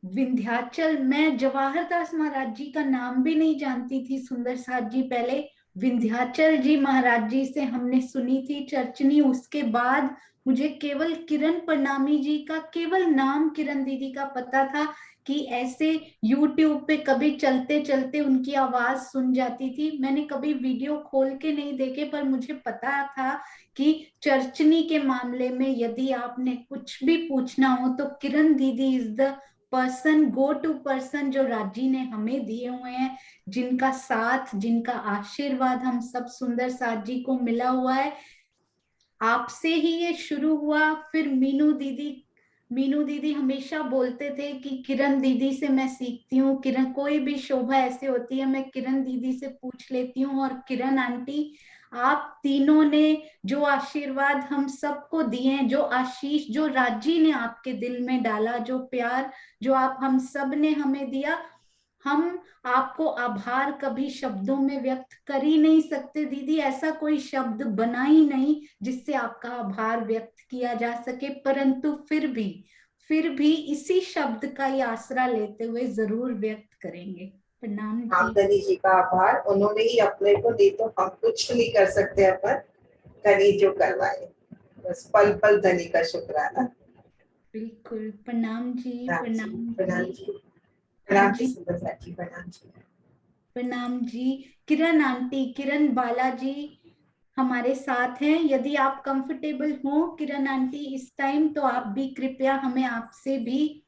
विंध्याचल, मैं जवाहर दास महाराज जी का नाम भी नहीं जानती थी सुंदर साथ जी। पहले विंध्याचल जी महाराज जी से हमने सुनी थी चर्चनी, उसके बाद मुझे केवल किरण प्रणामी जी का केवल नाम किरण दीदी का पता था कि ऐसे YouTube पे कभी चलते चलते उनकी आवाज सुन जाती थी। मैंने कभी वीडियो खोल के नहीं देखे, पर मुझे पता था कि चर्चनी के मामले में यदि आपने कुछ भी पूछना हो तो किरण दीदी is the person, go to person जो राजी ने हमें दिए हुए हैं, जिनका साथ, जिनका आशीर्वाद हम सब सुंदर साथ जी को मिला हुआ है। आपसे ही ये शुरू हुआ, फिर मीनू दीदी मीनू दीदी हमेशा बोलते थे कि किरण दीदी से मैं सीखती हूँ, किरण कोई भी शोभा ऐसे होती है मैं किरण दीदी से पूछ लेती हूँ। और किरण आंटी, आप तीनों ने जो आशीर्वाद हम सबको दिए हैं, जो आशीष जो राजी ने आपके दिल में डाला, जो प्यार जो आप हम सब ने हमें दिया, हम आपको आभार कभी शब्दों में व्यक्त कर ही नहीं सकते दीदी। ऐसा कोई शब्द बना ही नहीं जिससे आपका आभार व्यक्त किया जा सके, परंतु फिर भी इसी शब्द का ही आसरा लेते हुए जरूर व्यक्त करेंगे। प्रणाम जी। धनी जी का आभार, उन्होंने ही अपने को दी, तो हम कुछ नहीं कर सकते अपन, धनी जो करवाए, बस पल पल धनी का शुक्राना। बिल्कुल। प्रणाम जी। प्रणाम प्रणाम जी। जी। प्रणाम जी सुंदर साथी, प्रणाम जी। प्रणाम जी। किरण आंटी, किरण बालाजी हमारे साथ हैं। यदि आप कंफर्टेबल हो किरण आंटी इस टाइम, तो आप भी कृपया हमें आपसे भी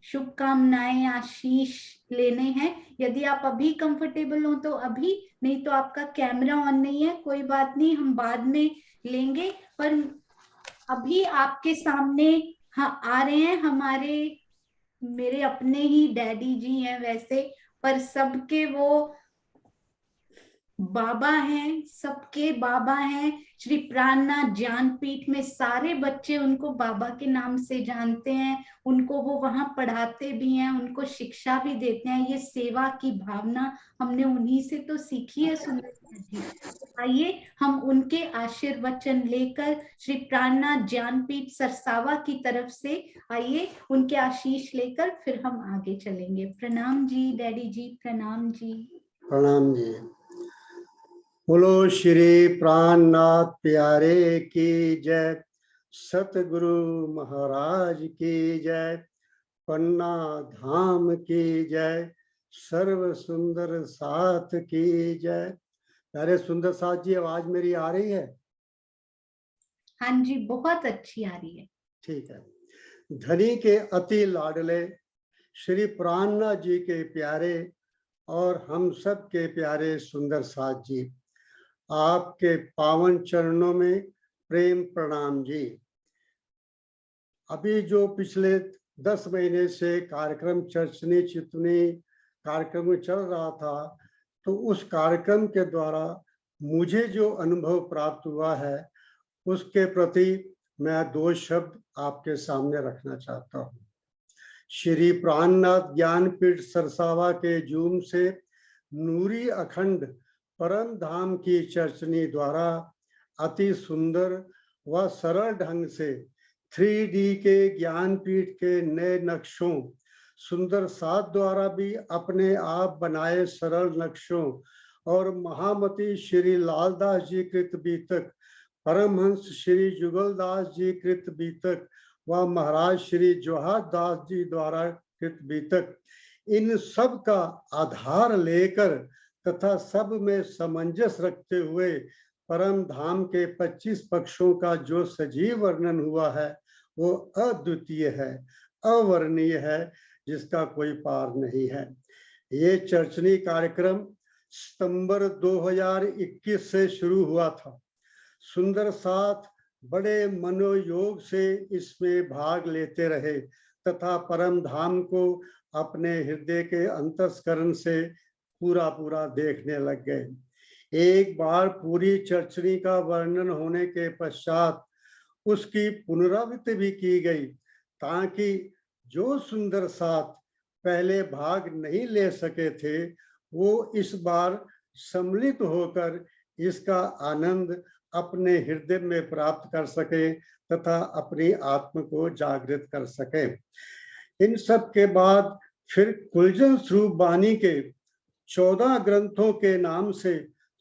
शुभकामनाएं आशीष लेने हैं। यदि आप अभी कंफर्टेबल हो तो अभी, नहीं तो आपका कैमरा ऑन नहीं है, कोई बात नहीं, हम बाद में लेंगे। पर अभी आपके सामने आ रहे हैं हमारे, मेरे अपने ही डैडी जी हैं वैसे, पर सबके वो बाबा हैं, सबके बाबा हैं। श्री प्राणनाथ ज्ञानपीठ में सारे बच्चे उनको बाबा के नाम से जानते हैं, उनको वो वहां पढ़ाते भी हैं, उनको शिक्षा भी देते हैं। ये सेवा की भावना हमने उन्हीं से तो सीखी है सुंदर जी। आइए हम उनके आशीर्वचन लेकर श्री प्राणनाथ ज्ञानपीठ सरसावा की तरफ से, आइए उनके आशीष लेकर फिर हम आगे चलेंगे। प्रणाम जी डैडी जी, प्रणाम जी। प्रणाम जी। बोलो श्री प्राणनाथ प्यारे की जय, सतगुरु महाराज की जय, पन्ना धाम की जय, सर्व सुंदर साथ की जय। अरे सुंदर साथ जी, आवाज मेरी आ रही है? हाँ जी, बहुत अच्छी आ रही है। ठीक है। धनी के अति लाडले श्री प्राणनाथ जी के प्यारे और हम सब के प्यारे सुंदर साथ जी, आपके पावन चरणों में प्रेम प्रणाम जी। अभी जो पिछले 10 महीने से कार्यक्रम चर्चनी चितनी कार्यक्रम में चल रहा था, तो उस कार्यक्रम के द्वारा मुझे जो अनुभव प्राप्त हुआ है उसके प्रति मैं 2 शब्द आपके सामने रखना चाहता हूँ। श्री प्राणनाथ ज्ञानपीठ सरसावा के जूम से नूरी अखंड परम धाम की चर्चनी द्वारा अति सुंदर व सरल ढंग से 3D के ज्ञानपीठ के नए नक्शों, सुंदर साथ द्वारा भी अपने आप बनाए सरल नक्शों और महामती श्री लालदास जी कृत बीतक, परमहंस श्री जुगलदास जी कृत बीतक व महाराज श्री जोहार दास जी द्वारा कृत बीतक, इन सब का आधार लेकर तथा सब में सामंजस रखते हुए परम धाम के 25 पक्षों का जो सजीव वर्णन हुआ है वो अद्वितीय है, अवर्णनीय है, जिसका कोई पार नहीं है। ये चर्चनी कार्यक्रम सितंबर 2021 से शुरू हुआ था। सुंदर साथ बड़े मनोयोग से इसमें भाग लेते रहे तथा परम धाम को अपने हृदय के अंतस्करण से पूरा देखने लग गए। एक बार पूरी चर्चनी का वर्णन होने के पश्चात उसकी पुनरावृत्ति भी की गई, ताकि जो सुंदर साथ पहले भाग नहीं ले सके थे वो इस बार सम्मिलित होकर इसका आनंद अपने हृदय में प्राप्त कर सके तथा अपनी आत्मा को जागृत कर सके। इन सब के बाद फिर कुलजन स्वरूप बानी के 14 ग्रंथों के नाम से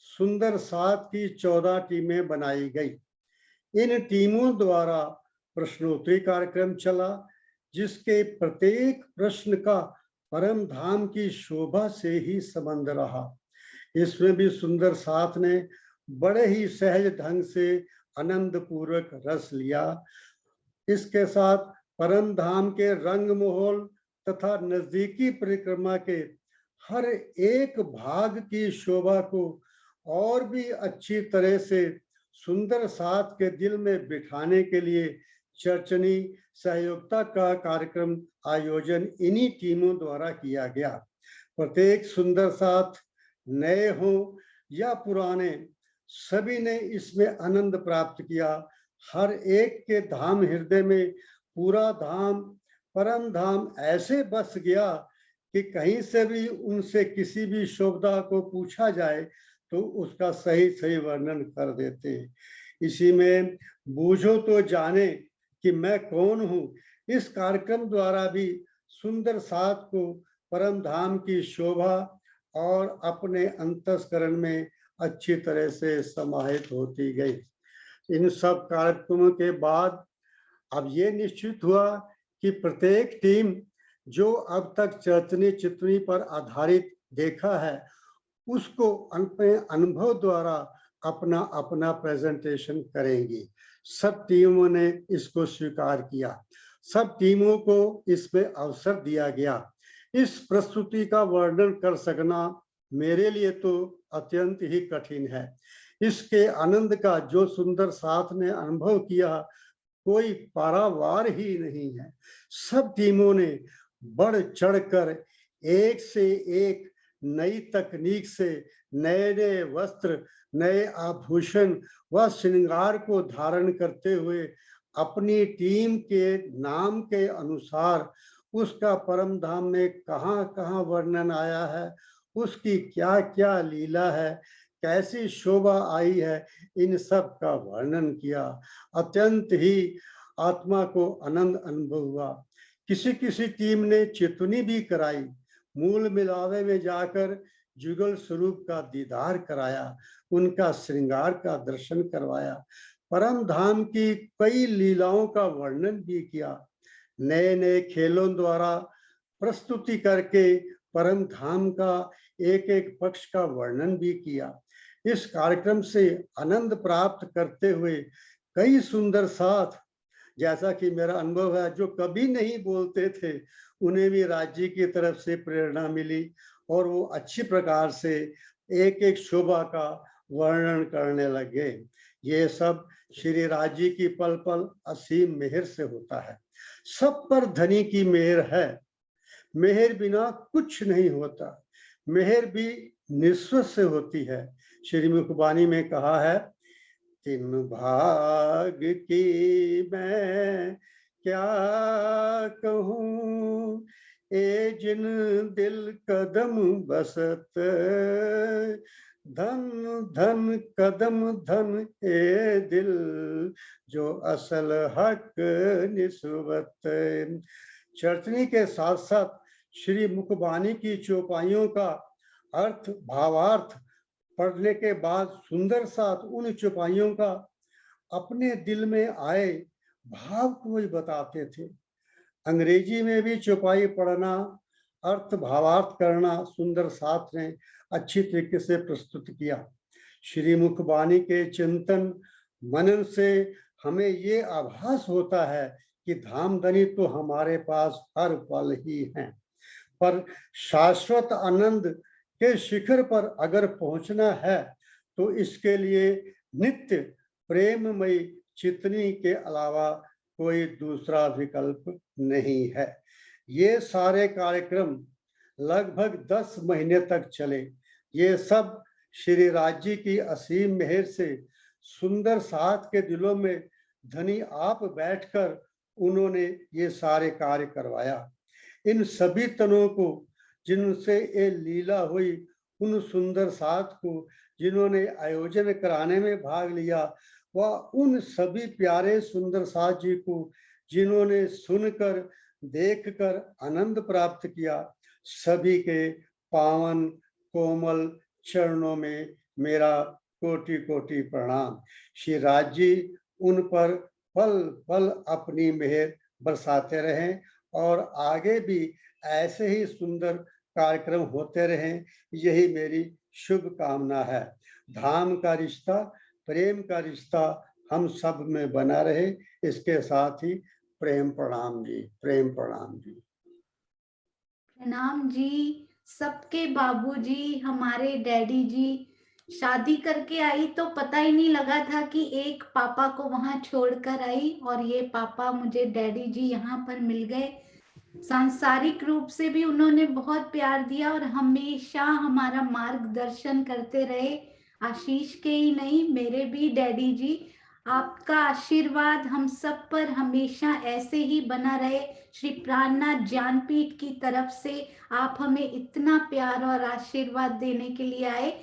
सुंदर साथ की 14 टीमें बनाई गई। इन टीमों द्वारा प्रश्नोत्तरी कार्यक्रम चला, जिसके प्रत्येक प्रश्न का परम धाम की शोभा से ही संबंध रहा। इसमें भी सुंदर साथ ने बड़े ही सहज ढंग से आनंद पूर्वक रस लिया। इसके साथ परम धाम के रंग माहौल तथा नजदीकी परिक्रमा के हर एक भाग की शोभा को और भी अच्छी तरह से सुंदर साथ के दिल में बिठाने के लिए चर्चनी सहयोगिता का कार्यक्रम आयोजन इन्हीं टीमों द्वारा किया गया। प्रत्येक सुंदर साथ नए हों या पुराने, सभी ने इसमें आनंद प्राप्त किया। हर एक के धाम हृदय में पूरा धाम, परम धाम ऐसे बस गया कि कहीं से भी उनसे किसी भी शोभा को पूछा जाए तो उसका सही सही वर्णन कर देते। इसी में बूझो तो जाने कि मैं कौन हूँ। इस कार्यक्रम द्वारा भी सुंदर साथ को परम धाम की शोभा और अपने अंतस्करण में अच्छी तरह से समाहित होती गई। इन सब कार्यक्रमों के बाद अब ये निश्चित हुआ कि प्रत्येक टीम जो अब तक चर्चनी चितनी पर आधारित देखा है, उसको अपने अनुभव द्वारा अपना अपना प्रेजेंटेशन करेंगी। सब टीमों ने इसको स्वीकार किया, सब टीमों को इसमें अवसर दिया गया। इस प्रस्तुति का वर्णन कर सकना मेरे लिए तो अत्यंत ही कठिन है। इसके आनंद का जो सुंदर साथ ने अनुभव किया, कोई पारावार ही नहीं है। सब टीमों ने बढ़ चढ़कर एक से एक नई तकनीक से नए नए वस्त्र, नए आभूषण व श्रृंगार को धारण करते हुए अपनी टीम के नाम के अनुसार उसका परम धाम में कहाँ कहाँ वर्णन आया है, उसकी क्या क्या लीला है, कैसी शोभा आई है, इन सब का वर्णन किया। अत्यंत ही आत्मा को आनंद अनुभव हुआ। किसी किसी टीम ने चितनी भी कराई, मूल मिलावे में जाकर जुगल स्वरूप का दीदार कराया, उनका श्रृंगार का दर्शन करवाया, परम धाम की कई लीलाओं का वर्णन भी किया। नए नए खेलों द्वारा प्रस्तुति करके परम धाम का एक एक पक्ष का वर्णन भी किया। इस कार्यक्रम से आनंद प्राप्त करते हुए कई सुंदर साथ, जैसा कि मेरा अनुभव है, जो कभी नहीं बोलते थे, उन्हें भी राज्य की तरफ से प्रेरणा मिली और वो अच्छी प्रकार से एक एक शोभा का वर्णन करने लगे। ये सब श्री राज्य की पल पल असीम मेहर से होता है। सब पर धनी की मेहर है। मेहर बिना कुछ नहीं होता। मेहर भी निस्वार्थ से होती है। श्री मुखबानी में कहा है, तिन भाग की मैं क्या कहूँ, ए जिन दिल कदम बसत, धन धन कदम धन ए दिल, जो असल हक निस्बत। चर्चनी के साथ साथ श्री मुखबानी की चौपाइयों का अर्थ भावार्थ पढ़ने के बाद सुंदर साथ उन चौपाइयों का अपने दिल में आए भाव को ही बताते थे। अंग्रेजी में भी चौपाई पढ़ना, अर्थ भावार्थ करना सुंदर साथ ने अच्छी तरीके से प्रस्तुत किया। श्री मुखबानी के चिंतन मनन से हमें ये आभास होता है कि धामधनी तो हमारे पास हर पल ही हैं, पर शाश्वत आनंद के शिखर पर अगर पहुंचना है तो इसके लिए नित्य प्रेममयी चितनी के अलावा कोई दूसरा विकल्प नहीं है। ये सारे कार्यक्रम लगभग 10 महीने तक चले। ये सब श्री राज्य की असीम मेहर से सुंदर साथ के दिलों में धनी आप बैठकर उन्होंने ये सारे कार्य करवाया। इन सभी तनों को जिनसे ये लीला हुई, उन सुंदर साथ को जिन्होंने आयोजन कराने में भाग लिया, व उन सभी प्यारे सुंदर साथ जी को जिन्होंने सुनकर देखकर आनंद प्राप्त किया, सभी के पावन कोमल चरणों में मेरा कोटि कोटि प्रणाम। श्री राज्य उन पर पल पल अपनी मेहर बरसाते रहें और आगे भी ऐसे ही सुंदर कार्यक्रम होते रहें, यही मेरी शुभ कामना है। धाम का रिश्ता, प्रेम का रिश्ता हम सब में बना रहे। इसके साथ ही प्रेम प्रणाम जी, प्रेम प्रणाम जी। प्रणाम जी। सबके बाबूजी, हमारे डैडी जी, शादी करके आई तो पता ही नहीं लगा था कि एक पापा को वहां छोड़कर आई और ये पापा मुझे डैडी जी यहाँ पर मिल गए। सांसारिक रूप से भी उन्होंने बहुत प्यार दिया और हमेशा हमारा मार्गदर्शन करते रहे। आशीष के ही नहीं, मेरे भी डैडी जी। आपका आशीर्वाद हम सब पर हमेशा ऐसे ही बना रहे। श्री प्राणनाथ ज्ञानपीठ की तरफ से आप हमें इतना प्यार और आशीर्वाद देने के लिए आए।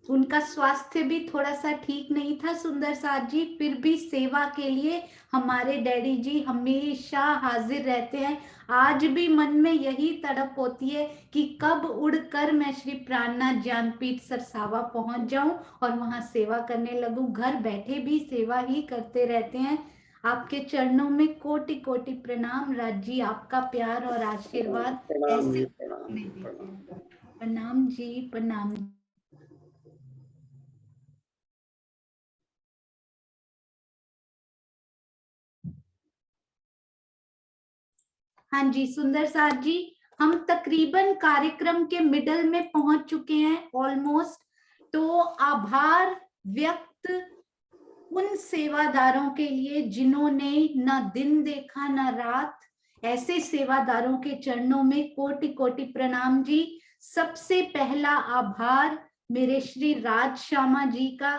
उनका स्वास्थ्य भी थोड़ा सा ठीक नहीं था सुंदर साथ जी, फिर भी सेवा के लिए हमारे डैडी जी हमेशा हाजिर रहते हैं। आज भी मन में यही तड़प होती है कि कब उड़कर मैं श्री प्राणनाथ ज्ञानपीठ सरसावा पहुंच जाऊं और वहां सेवा करने लगूं। घर बैठे भी सेवा ही करते रहते हैं। आपके चरणों में कोटि कोटि प्रणाम राजी, आपका प्यार और आशीर्वाद ऐसे प्रणाम जी, प्रणाम। हाँ जी सुंदर साथ जी, हम तकरीबन कार्यक्रम के मिडल में पहुंच चुके हैं ऑलमोस्ट। तो आभार व्यक्त उन सेवादारों के लिए जिन्होंने ना दिन देखा ना रात। ऐसे सेवादारों के चरणों में कोटि कोटि प्रणाम जी। सबसे पहला आभार मेरे श्री राज श्यामा जी का,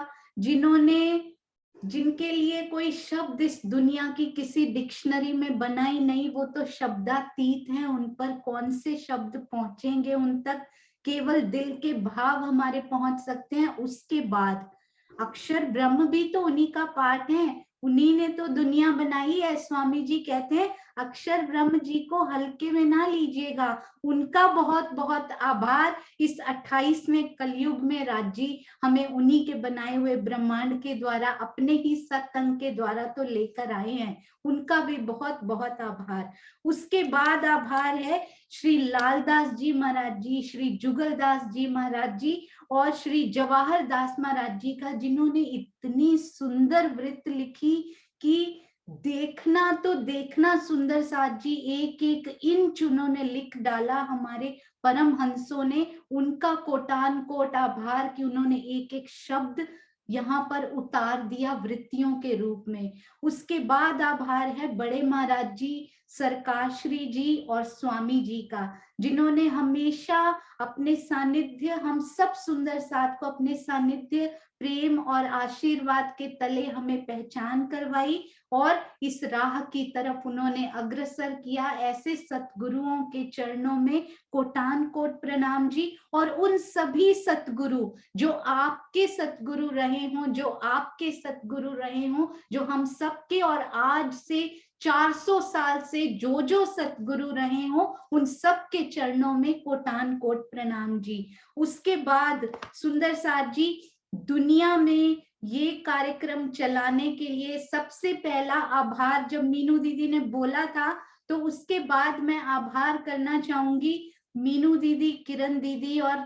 जिनके लिए कोई शब्द इस दुनिया की किसी डिक्शनरी में बना ही नहीं। वो तो शब्दातीत हैं, उन पर कौन से शब्द पहुंचेंगे उन तक। केवल दिल के भाव हमारे पहुंच सकते हैं। उसके बाद अक्षर ब्रह्म भी तो उन्हीं का पार्ट है, उन्हीं ने तो दुनिया बनाई है। स्वामी जी कहते हैं अक्षर ब्रह्म जी को हल्के में ना लीजिएगा। उनका बहुत बहुत आभार। इस 28वें कलयुग में राज्य हमें उन्हीं के बनाए हुए ब्रह्मांड के द्वारा, अपने ही सत्संग के द्वारा तो लेकर आए हैं। उनका भी बहुत बहुत आभार। उसके बाद आभार है श्री लालदास जी महाराज जी, श्री जुगलदास जी महाराज जी और श्री जवाहर दास महाराज जी का, जिन्होंने इतनी सुंदर वृत्त लिखी कि देखना तो देखना सुंदर साथ जी, एक एक इंच उन्होंने लिख डाला हमारे परम हंसों ने। उनका कोटान कोट आभार कि उन्होंने एक एक शब्द यहाँ पर उतार दिया वृत्तियों के रूप में। उसके बाद आभार है बड़े महाराज जी, सरकार श्री जी और स्वामी जी का, जिन्होंने हमेशा अपने सानिध्य, हम सब सुंदर साथ को अपने सानिध्य, प्रेम और आशीर्वाद के तले हमें पहचान करवाई और इस राह की तरफ उन्होंने अग्रसर किया। ऐसे सतगुरुओं के चरणों में कोटान कोट प्रणाम जी। और उन सभी सतगुरु जो आपके सतगुरु रहे हों, जो आपके सतगुरु रहे हों, जो हम सबके और आज से 400 साल से जो सतगुरु रहे हों, उन सब के चरणों में कोटान कोट प्रणाम जी। उसके बाद सुंदर साथ जी, दुनिया में ये कार्यक्रम चलाने के लिए सबसे पहला आभार जब मीनू दीदी ने बोला था, तो उसके बाद मैं आभार करना चाहूंगी मीनू दीदी, किरण दीदी और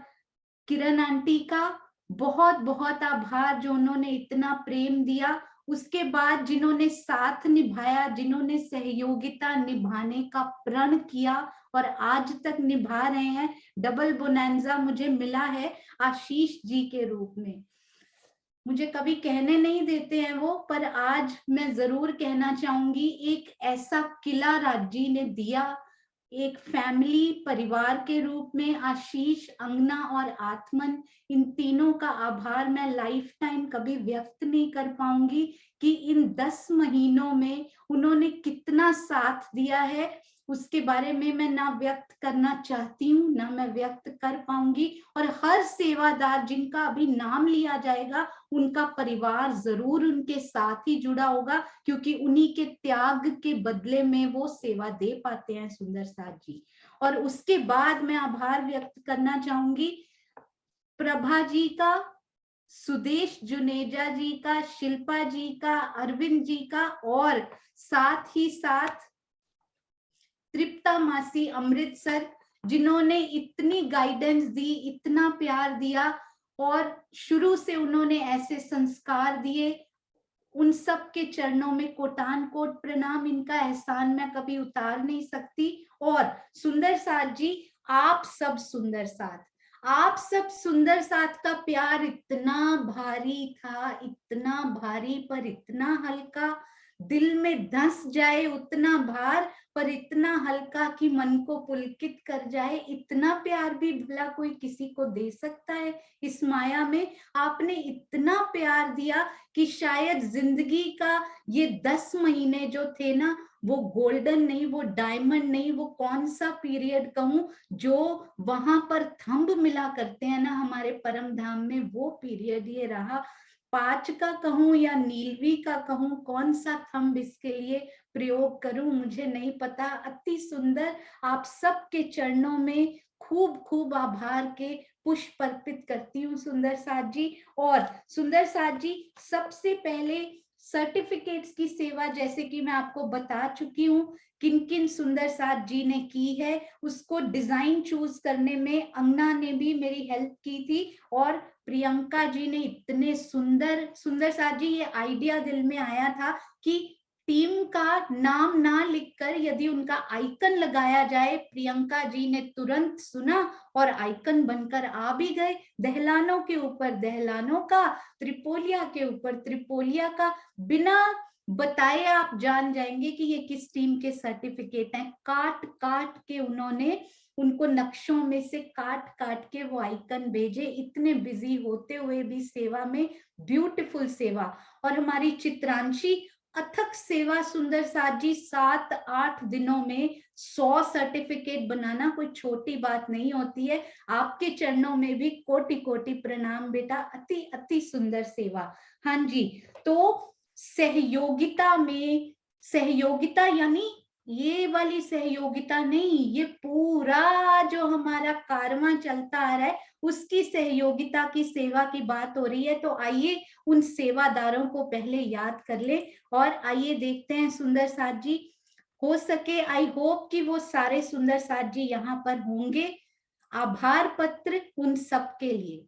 किरण आंटी का। बहुत बहुत आभार जो उन्होंने इतना प्रेम दिया। उसके बाद जिन्होंने साथ निभाया, जिन्होंने सहयोगिता निभाने का प्रण किया और आज तक निभा रहे हैं। डबल बोनांजा मुझे मिला है आशीष जी के रूप में। मुझे कभी कहने नहीं देते हैं वो, पर आज मैं जरूर कहना चाहूंगी, एक ऐसा किला राज्य ने दिया, एक फैमिली परिवार के रूप में। आशीष, अंगना और आत्मन, इन तीनों का आभार मैं लाइफ टाइम कभी व्यक्त नहीं कर पाऊंगी कि इन 10 महीनों में उन्होंने कितना साथ दिया है। उसके बारे में मैं ना व्यक्त करना चाहती हूँ, ना मैं व्यक्त कर पाऊंगी। और हर सेवादार जिनका अभी नाम लिया जाएगा, उनका परिवार जरूर उनके साथ ही जुड़ा होगा, क्योंकि उन्हीं के त्याग के बदले में वो सेवा दे पाते हैं सुंदर साथ जी। और उसके बाद मैं आभार व्यक्त करना चाहूंगी प्रभा जी का, सुदेश जुनेजा जी का, शिल्पा जी का, अरविंद जी का, और साथ ही साथ तृप्ता मासी अमृतसर, जिन्होंने इतनी गाइडेंस दी, इतना प्यार दिया और शुरू से उन्होंने ऐसे संस्कार दिए। उन सब के चरणों में कोटान कोट प्रणाम। इनका एहसान मैं कभी उतार नहीं सकती। और सुंदर साथ जी, आप सब सुंदर साथ, आप सब सुंदर साथ का प्यार इतना भारी था, इतना भारी पर इतना हल्का, दिल में धंस जाए उतना भार पर इतना हल्का कि मन को पुलकित कर जाए। इतना प्यार भी भला कोई किसी को दे सकता है इस माया में? आपने इतना प्यार दिया कि शायद जिंदगी का ये 10 महीने जो थे ना, वो गोल्डन नहीं, वो डायमंड नहीं, वो कौन सा पीरियड कहूं जो वहां पर थंब मिला करते हैं ना हमारे परम धाम में, वो पीरियड ये रहा। 5 का कहूं या नीलवी का कहूं, कौन सा थंब इसके लिए प्रयोग करूं मुझे नहीं पता। अति सुंदर। आप सबके चरणों में खूब खूब आभार के पुष्प अर्पित करती हूँ सुंदर साथ जी। और सुंदर साथ जी, सबसे पहले सर्टिफिकेट्स की सेवा जैसे कि मैं आपको बता चुकी हूँ किन किन सुंदर साथ जी ने की है, उसको डिजाइन चूज करने में अंगना ने भी मेरी हेल्प की थी और प्रियंका जी ने इतने सुंदर साथ जी, ये आइडिया दिल में आया था कि टीम का नाम ना लिखकर यदि उनका आइकन लगाया जाए। प्रियंका जी ने तुरंत सुना और आइकन बनकर आ भी गए। दहलानों के ऊपर दहलानों का, त्रिपोलिया के ऊपर त्रिपोलिया का, बिना बताए आप जान जाएंगे कि ये किस टीम के सर्टिफिकेट हैं। काट काट के उन्होंने उनको नक्शों में से काट काट के वो आइकन भेजे, इतने बिजी होते हुए भी सेवा में, ब्यूटीफुल सेवा। और हमारी चित्रांशी अथक सेवा सुंदर साथ जी, 7-8 दिनों में 100 सर्टिफिकेट बनाना कोई छोटी बात नहीं होती है। आपके चरणों में भी कोटि कोटि प्रणाम बेटा, अति अति सुंदर सेवा। हाँ जी, तो सहयोगिता में, सहयोगिता यानी ये वाली सहयोगिता नहीं, ये पूरा जो हमारा कारवां चलता आ रहा है उसकी सहयोगिता की सेवा की बात हो रही है। तो आइए उन सेवादारों को पहले याद कर ले और आइए देखते हैं सुंदर साथ जी। हो सके, आई होप कि वो सारे सुंदर साथ जी यहाँ पर होंगे। आभार पत्र उन सबके लिए।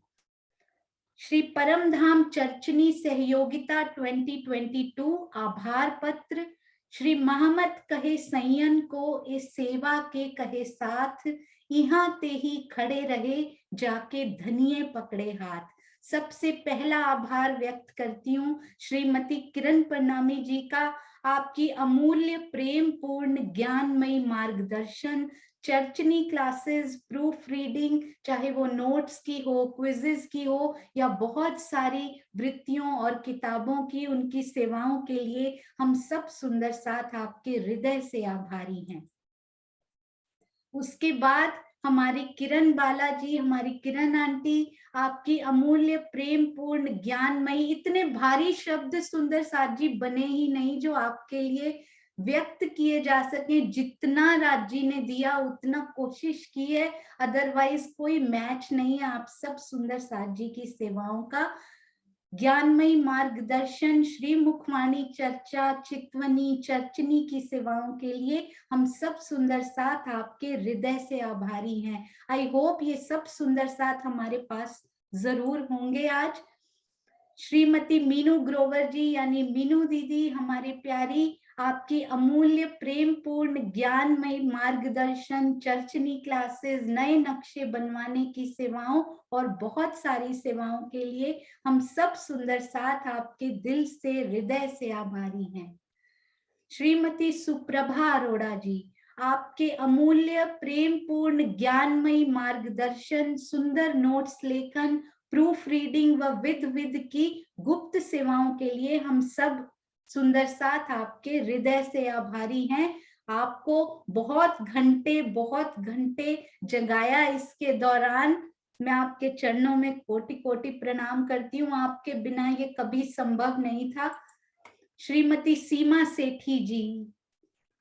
श्री परमधाम चर्चनी सहयोगिता 2022 आभार पत्र। श्री महमद कहे सैयन को इस सेवा के कहे साथ, यहाँ ते ही खड़े रहे जाके धनिये पकड़े हाथ। सबसे पहला आभार व्यक्त करती हूँ श्रीमती किरण प्रणामी जी का, आपकी अमूल्य प्रेम पूर्ण ज्ञानमयी मार्गदर्शन, चर्चनी क्लासेस, प्रूफ रीडिंग, चाहे वो नोट्स की हो, क्विजेस की हो या बहुत सारी वृत्तियों और किताबों की, उनकी सेवाओं के लिए हम सब सुंदर साथ आपके हृदय से आभारी हैं। उसके बाद हमारी किरण बालाजी, हमारी किरण आंटी, आपकी अमूल्य प्रेम पूर्ण ज्ञानमयी, इतने भारी शब्द सुंदर साथ जी बने ही नहीं जो आपके लिए व्यक्त किए जा सके। जितना राज जी ने दिया उतना कोशिश की है, अदरवाइज कोई मैच नहीं है आप सब सुंदर साथ जी की सेवाओं का। ज्ञानमयी मार्गदर्शन, श्री मुखवाणी चर्चा, चितवनी, चर्चनी की सेवाओं के लिए हम सब सुंदर साथ आपके हृदय से आभारी हैं। आई होप ये सब सुंदर साथ हमारे पास जरूर होंगे आज। श्रीमती मीनू ग्रोवर जी यानी मीनू दीदी, हमारी प्यारी, आपकी अमूल्य प्रेम पूर्ण ज्ञानमय मार्गदर्शन, चर्चनी क्लासेस, नए नक्शे बनवाने की सेवाओं और बहुत सारी सेवाओं के लिए हम सब सुंदर साथ आपके दिल से, हृदय से आभारी हैं। श्रीमती सुप्रभा अरोड़ा जी, आपके अमूल्य प्रेम पूर्ण ज्ञानमयी मार्गदर्शन, सुंदर नोट्स लेखन, प्रूफ रीडिंग व विद की गुप्त सेवाओं के लिए हम सब सुंदर साथ आपके हृदय से आभारी हैं। आपको बहुत घंटे जगाया इसके दौरान, मैं आपके चरणों में कोटि कोटि प्रणाम करती हूँ। आपके बिना ये कभी संभव नहीं था। श्रीमती सीमा सेठी जी,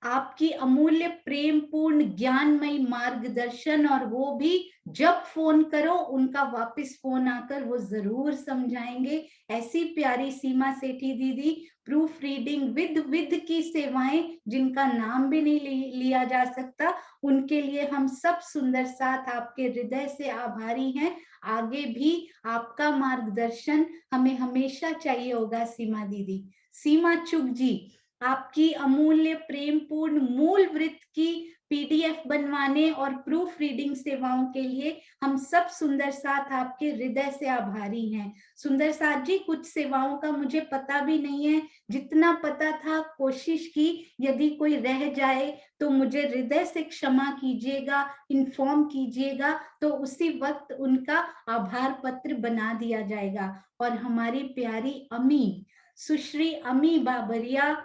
आपकी अमूल्य प्रेम पूर्ण ज्ञानमयी मार्गदर्शन, और वो भी जब फोन करो उनका वापस फोन आकर वो जरूर समझाएंगे। ऐसी प्यारी सीमा सेठी दीदी, प्रूफ रीडिंग विद की सेवाएं जिनका नाम भी नहीं लिया जा सकता, उनके लिए हम सब सुंदर साथ आपके हृदय से आभारी हैं। आगे भी आपका मार्गदर्शन हमें हमेशा चाहिए होगा सीमा दीदी। सीमा चुग जी, आपकी अमूल्य प्रेमपूर्ण मूल वृत्त की पीडीएफ बनवाने और प्रूफ रीडिंग सेवाओं के लिए हम सब सुंदर साथ आपके हृदय से आभारी हैं। सुंदर साथ जी, कुछ सेवाओं का मुझे पता भी नहीं है, जितना पता था कोशिश की, यदि कोई रह जाए तो मुझे हृदय से क्षमा कीजिएगा, इन्फॉर्म कीजिएगा, तो उसी वक्त उनका आभार पत्र बना दिया जाएगा। और हमारी प्यारी अमी, सुश्री अमी बाबरिया,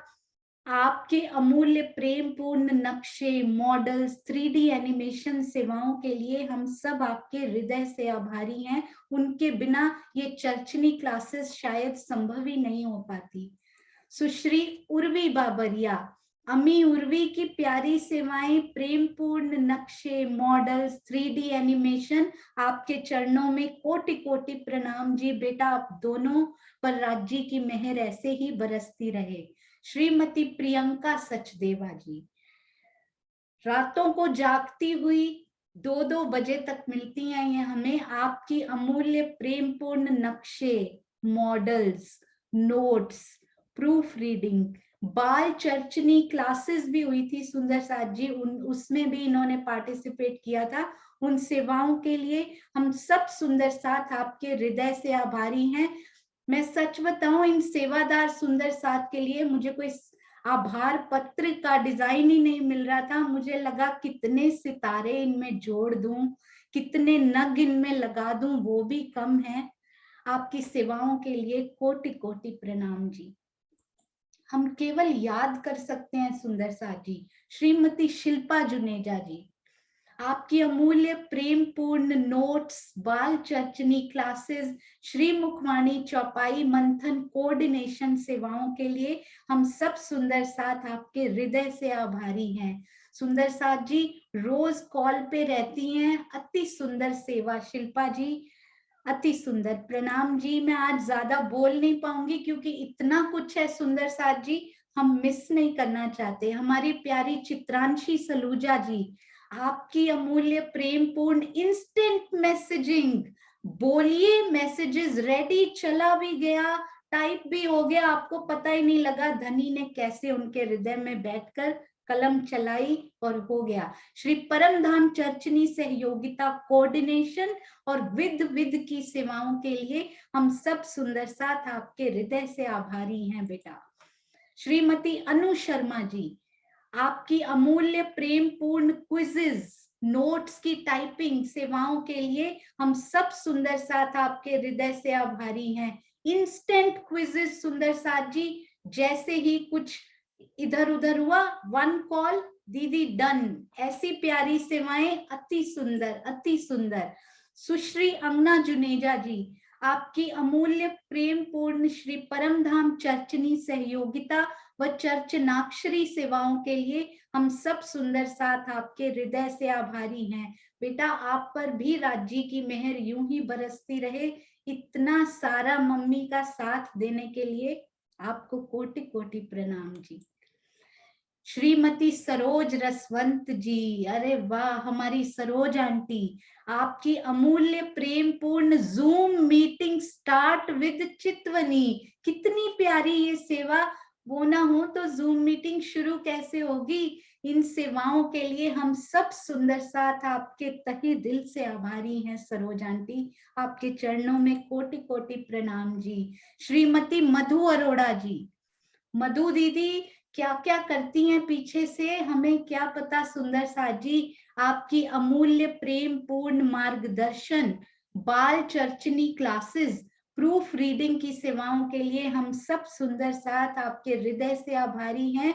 आपके अमूल्य प्रेम पूर्ण नक्शे, मॉडल्स, 3D एनिमेशन सेवाओं के लिए हम सब आपके हृदय से आभारी हैं। उनके बिना ये चर्चनी क्लासेस शायद संभव ही नहीं हो पाती। सुश्री उर्वी बाबरिया, अमी उर्वी की प्यारी सेवाएं, प्रेम पूर्ण नक्शे, मॉडल्स, 3D एनिमेशन, आपके चरणों में कोटि कोटि प्रणाम जी। बेटा, आप दोनों पर राज्य की मेहर ऐसे ही बरसती रहे। श्रीमती प्रियंका सचदेवा जी, रातों को जागती हुई 2-2 बजे तक मिलती हैं ये हमें। आपकी अमूल्य प्रेमपूर्ण नक्शे, मॉडल्स, नोट्स, प्रूफ रीडिंग, बाल चर्चनी क्लासेस भी हुई थी सुंदर साथ जी, उसमें भी इन्होंने पार्टिसिपेट किया था। उन सेवाओं के लिए हम सब सुंदर साथ आपके हृदय से आभारी हैं। मैं सच बताऊं, इन सेवादार सुंदर साथ के लिए मुझे कोई आभार पत्र का डिजाइन ही नहीं मिल रहा था। मुझे लगा कितने सितारे इनमें जोड़ दूं, कितने नग इनमें लगा दूं, वो भी कम है। आपकी सेवाओं के लिए कोटि कोटि प्रणाम जी। हम केवल याद कर सकते हैं सुंदर साथ जी, श्रीमती शिल्पा जुनेजा जी, आपकी अमूल्य प्रेम पूर्ण नोट्स, बाल चर्चनी क्लासेस, श्री मुखवाणी चौपाई मंथन कोऑर्डिनेशन सेवाओं के लिए हम सब सुंदर साथ आपके हृदय से आभारी हैं। सुंदर साथ जी रोज कॉल पे रहती हैं, अति सुंदर सेवा शिल्पा जी, अति सुंदर प्रणाम जी। मैं आज ज्यादा बोल नहीं पाऊंगी क्योंकि इतना कुछ है सुंदर साथ जी, हम मिस नहीं करना चाहते। हमारी प्यारी चित्रांशी सलूजा जी, आपकी अमूल्य प्रेम पूर्ण इंस्टेंट मैसेजिंग, बोलिए मैसेजेस रेडी, चला भी गया, टाइप भी हो गया, आपको पता ही नहीं लगा धनी ने कैसे उनके हृदय में बैठकर कलम चलाई और हो गया। श्री परमधाम चर्चनी सहयोगिता कोऑर्डिनेशन और विद की सेवाओं के लिए हम सब सुंदर साथ आपके हृदय से आभारी हैं बेटा। श्रीमती अनु शर्मा जी, आपकी अमूल्य प्रेम पूर्ण क्विजेस, नोट्स की टाइपिंग सेवाओं के लिए हम सब सुंदर साथ आपके हृदय से आभारी हैं। इंस्टेंट क्विजेस सुंदर साथ जी, जैसे ही कुछ इधर उधर हुआ, 1 कॉल दीदी डन, ऐसी प्यारी सेवाएं, अति सुंदर अति सुंदर। सुश्री अंगना जुनेजा जी, आपकी अमूल्य प्रेम पूर्ण श्री परमधाम चर्चनी सहयोगिता व चर्चनाक्षरी सेवाओं के लिए हम सब सुंदर साथ आपके हृदय से आभारी हैं। बेटा, आप पर भी राज्य की मेहर यूं ही बरसती रहे। इतना सारा मम्मी का साथ देने के लिए आपको कोटि कोटि प्रणाम जी। श्रीमती सरोज रसवंत जी, अरे वाह, हमारी सरोज आंटी, आपकी अमूल्य प्रेम पूर्ण जूम मीटिंग स्टार्ट विद चितवनी, कितनी प्यारी ये सेवा, वो ना हो तो जूम मीटिंग शुरू कैसे होगी। इन सेवाओं के लिए हम सब सुंदर साथ आपके तहे दिल से आभारी हैं सरोज आंटी, आपके चरणों में कोटि कोटि प्रणाम जी। श्रीमती मधु अरोड़ा जी, मधु दीदी क्या क्या करती हैं पीछे से हमें क्या पता सुंदर साथ जी, आपकी अमूल्य प्रेम पूर्ण मार्गदर्शन, बाल चर्चनी क्लासेस, प्रूफ रीडिंग की सेवाओं के लिए हम सब सुंदर साथ आपके हृदय से आभारी हैं।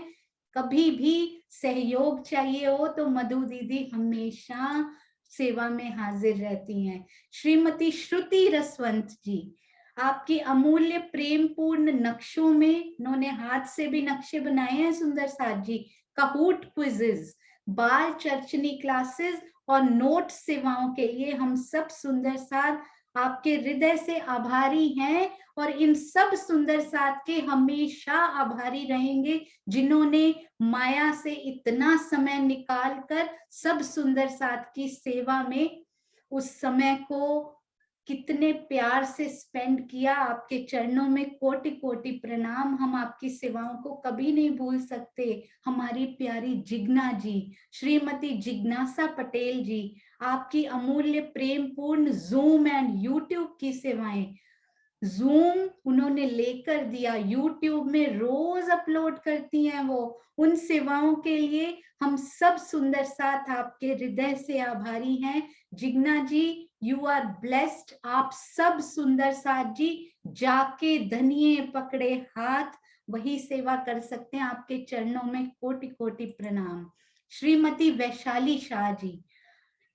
कभी भी सहयोग चाहिए हो तो मधु दीदी हमेशा सेवा में हाजिर रहती हैं। श्रीमती श्रुति रसवंत जी, आपकी अमूल्य प्रेम पूर्ण नक्शों में, इन्होंने हाथ से भी नक्शे बनाए हैं सुंदर साथ जी, काहूट क्विजेस, बाल चर्चनी क्लासेस और नोट सेवाओं के लिए हम सब सुंदर साथ आपके हृदय से आभारी हैं और इन सब सुंदर साथ के हमेशा आभारी रहेंगे जिन्होंने माया से इतना समय निकालकर सब सुंदर साथ की सेवा में उस समय को कितने प्यार से स्पेंड किया। आपके चरणों में कोटि कोटि प्रणाम। हम आपकी सेवाओं को कभी नहीं भूल सकते। हमारी प्यारी जिग्ना जी, श्रीमती जिज्ञासा पटेल जी, आपकी अमूल्य प्रेम पूर्ण जूम एंड यूट्यूब की सेवाएं, जूम उन्होंने लेकर दिया, यूट्यूब में रोज अपलोड करती हैं वो। उन सेवाओं के लिए हम सब सुंदर साथ आपके हृदय से आभारी हैं। जिग्ना जी, यू आर ब्लेस्ड। आप सब सुंदर साथ जी जाके धनिये पकड़े हाथ, वही सेवा कर सकते हैं। आपके चरणों में कोटि कोटि प्रणाम। श्रीमती वैशाली शाह जी,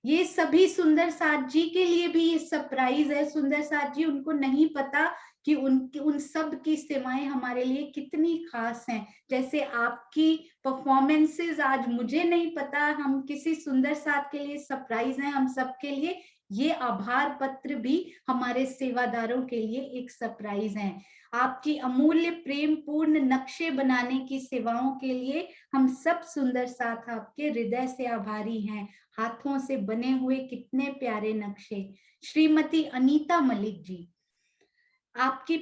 ये सभी सुंदर साथ जी के लिए भी ये सरप्राइज है। सुंदर साथ जी, उनको नहीं पता कि उन सब की सेवाएं हमारे लिए कितनी खास हैं। जैसे आपकी परफॉर्मेंसेस आज मुझे नहीं पता, हम किसी सुंदर साथ के लिए सरप्राइज हैं। हम सब के लिए ये आभार पत्र भी हमारे सेवादारों के लिए एक सरप्राइज है। आपकी अमूल्य प्रेम पूर्ण नक्शे बनाने की सेवाओं के लिए हम सब सुंदर साथ आपके हृदय से आभारी हैं। हाथों से बने हुए कितने प्यारे नक्शे। श्रीमती अनीता मलिक जी, आपकी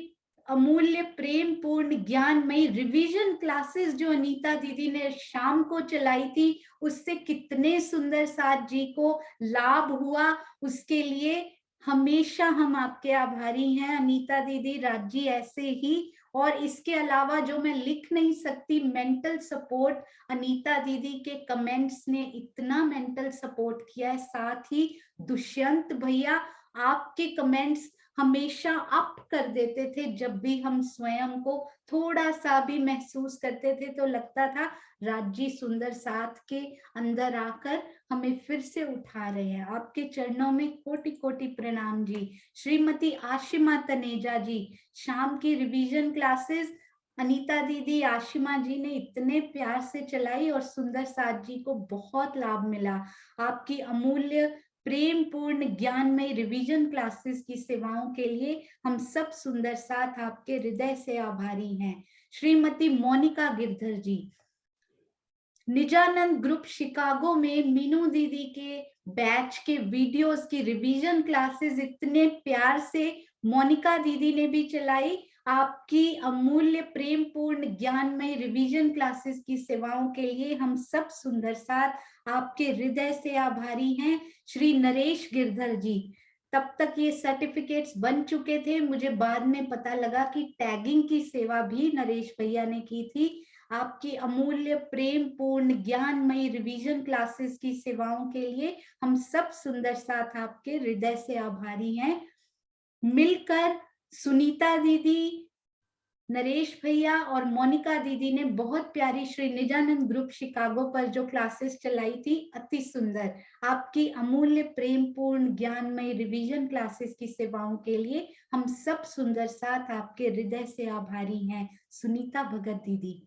अमूल्य प्रेम पूर्ण ज्ञानमयी रिवीजन क्लासेस जो अनीता दीदी ने शाम को चलाई थी, उससे कितने सुंदर साथ जी को लाभ हुआ, उसके लिए हमेशा हम आपके आभारी हैं अनीता दीदी। राजी ऐसे ही, और इसके अलावा जो मैं लिख नहीं सकती, मेंटल सपोर्ट, अनीता दीदी के कमेंट्स ने इतना मेंटल सपोर्ट किया है। साथ ही दुष्यंत भैया, आपके कमेंट्स हमेशा अप कर देते थे। जब भी हम स्वयं को थोड़ा सा भी महसूस करते थे तो लगता था राजी सुंदर साथ के अंदर आकर हमें फिर से उठा रहे हैं। आपके चरणों में कोटि कोटि प्रणाम जी। श्रीमती आशिमा तनेजा जी, शाम की रिवीजन क्लासेस अनीता दीदी, आशिमा जी ने इतने प्यार से चलाई और सुंदर साथ जी को बहुत लाभ मिला। आपकी अमूल्य प्रेम पूर्ण ज्ञानमय रिवीजन क्लासेस की सेवाओं के लिए हम सब सुंदर साथ आपके हृदय से आभारी हैं। श्रीमती मोनिका गिरधर जी, निजानंद ग्रुप शिकागो में मीनू दीदी के बैच के वीडियोस की रिवीजन क्लासेस इतने प्यार से मोनिका दीदी ने भी चलाई। आपकी अमूल्य प्रेम पूर्ण ज्ञानमय रिवीजन क्लासेस की सेवाओं के लिए हम सब सुंदर साथ आपके हृदय से आभारी हैं। श्री नरेश गिरधर जी, तब तक ये सर्टिफिकेट्स बन चुके थे, मुझे बाद में पता लगा कि टैगिंग की सेवा भी नरेश भैया ने की थी। आपकी अमूल्य प्रेम पूर्ण ज्ञानमयी रिवीजन क्लासेस की सेवाओं के लिए हम सब सुंदर साथ आपके हृदय से आभारी हैं। मिलकर सुनीता दीदी, नरेश भैया और मोनिका दीदी ने बहुत प्यारी श्री निजानंद ग्रुप शिकागो पर जो क्लासेस चलाई थी, अति सुंदर। आपकी अमूल्य प्रेम पूर्ण ज्ञानमय रिवीजन क्लासेस की सेवाओं के लिए हम सब सुंदर साथ आपके हृदय से आभारी हैं। सुनीता भगत दीदी,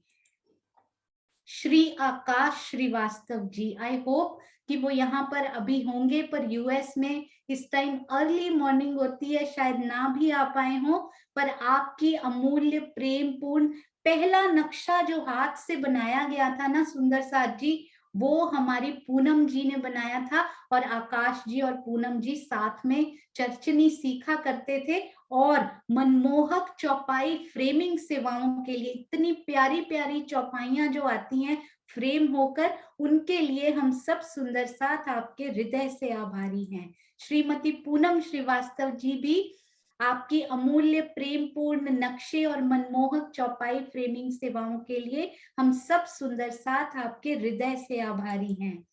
श्री आकाश श्रीवास्तव जी, आई होप कि वो यहाँ पर अभी होंगे, पर यूएस में इस टाइम अर्ली मॉर्निंग होती है, शायद ना भी आ पाए हो। पर आपकी अमूल्य प्रेम पूर्ण पहला नक्शा जो हाथ से बनाया गया था ना सुंदर साथ जी, वो हमारी पूनम जी ने बनाया था, और आकाश जी और पूनम जी साथ में चर्चनी सीखा करते थे। और मनमोहक चौपाई फ्रेमिंग सेवाओं के लिए इतनी प्यारी प्यारी चौपाइयां जो आती हैं फ्रेम होकर, उनके लिए हम सब सुंदर साथ आपके हृदय से आभारी हैं। श्रीमती पूनम श्रीवास्तव जी भी आपकी अमूल्य प्रेम पूर्ण नक्शे और मनमोहक चौपाई फ्रेमिंग सेवाओं के लिए हम सब सुंदर साथ आपके हृदय से आभारी हैं।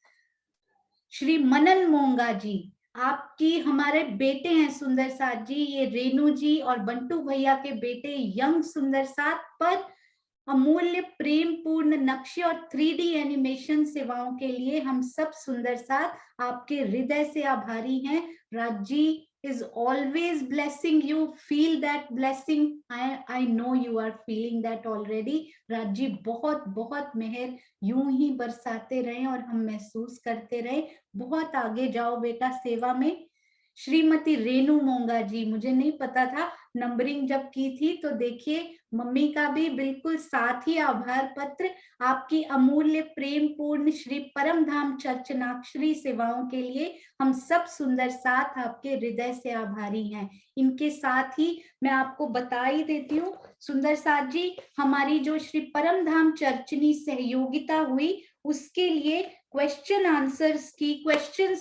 श्री मनन मोंगा जी, आपकी हमारे बेटे हैं सुंदर साथ जी, ये रेणु जी और बंटू भैया के बेटे यंग सुंदर साथ, पर अमूल्य प्रेम पूर्ण नक्शे और 3D एनिमेशन सेवाओं के लिए हम सब सुंदर साथ आपके हृदय से आभारी हैं। राजी is always blessing you, feel that blessing. I know you are feeling that already. राजी बहुत बहुत मेहर यूं ही बरसाते रहे और हम महसूस करते रहे। बहुत आगे जाओ बेटा सेवा में। श्रीमती रेणु मोंगा जी, मुझे नहीं पता था, नंबरिंग जब की थी तो देखिए मम्मी का भी बिल्कुल साथ ही आभार पत्र। आपकी अमूल्य प्रेम पूर्ण श्री परम धाम चर्च नागश्री सेवाओं के लिए हम सब सुंदर साथ आपके हृदय से आभारी हैं। इनके साथ ही मैं आपको बता ही देती हूँ सुंदर साथ जी, हमारी जो श्री परम धाम चर्चनी सहयोगिता हुई उसके लिए क्वेश्चंस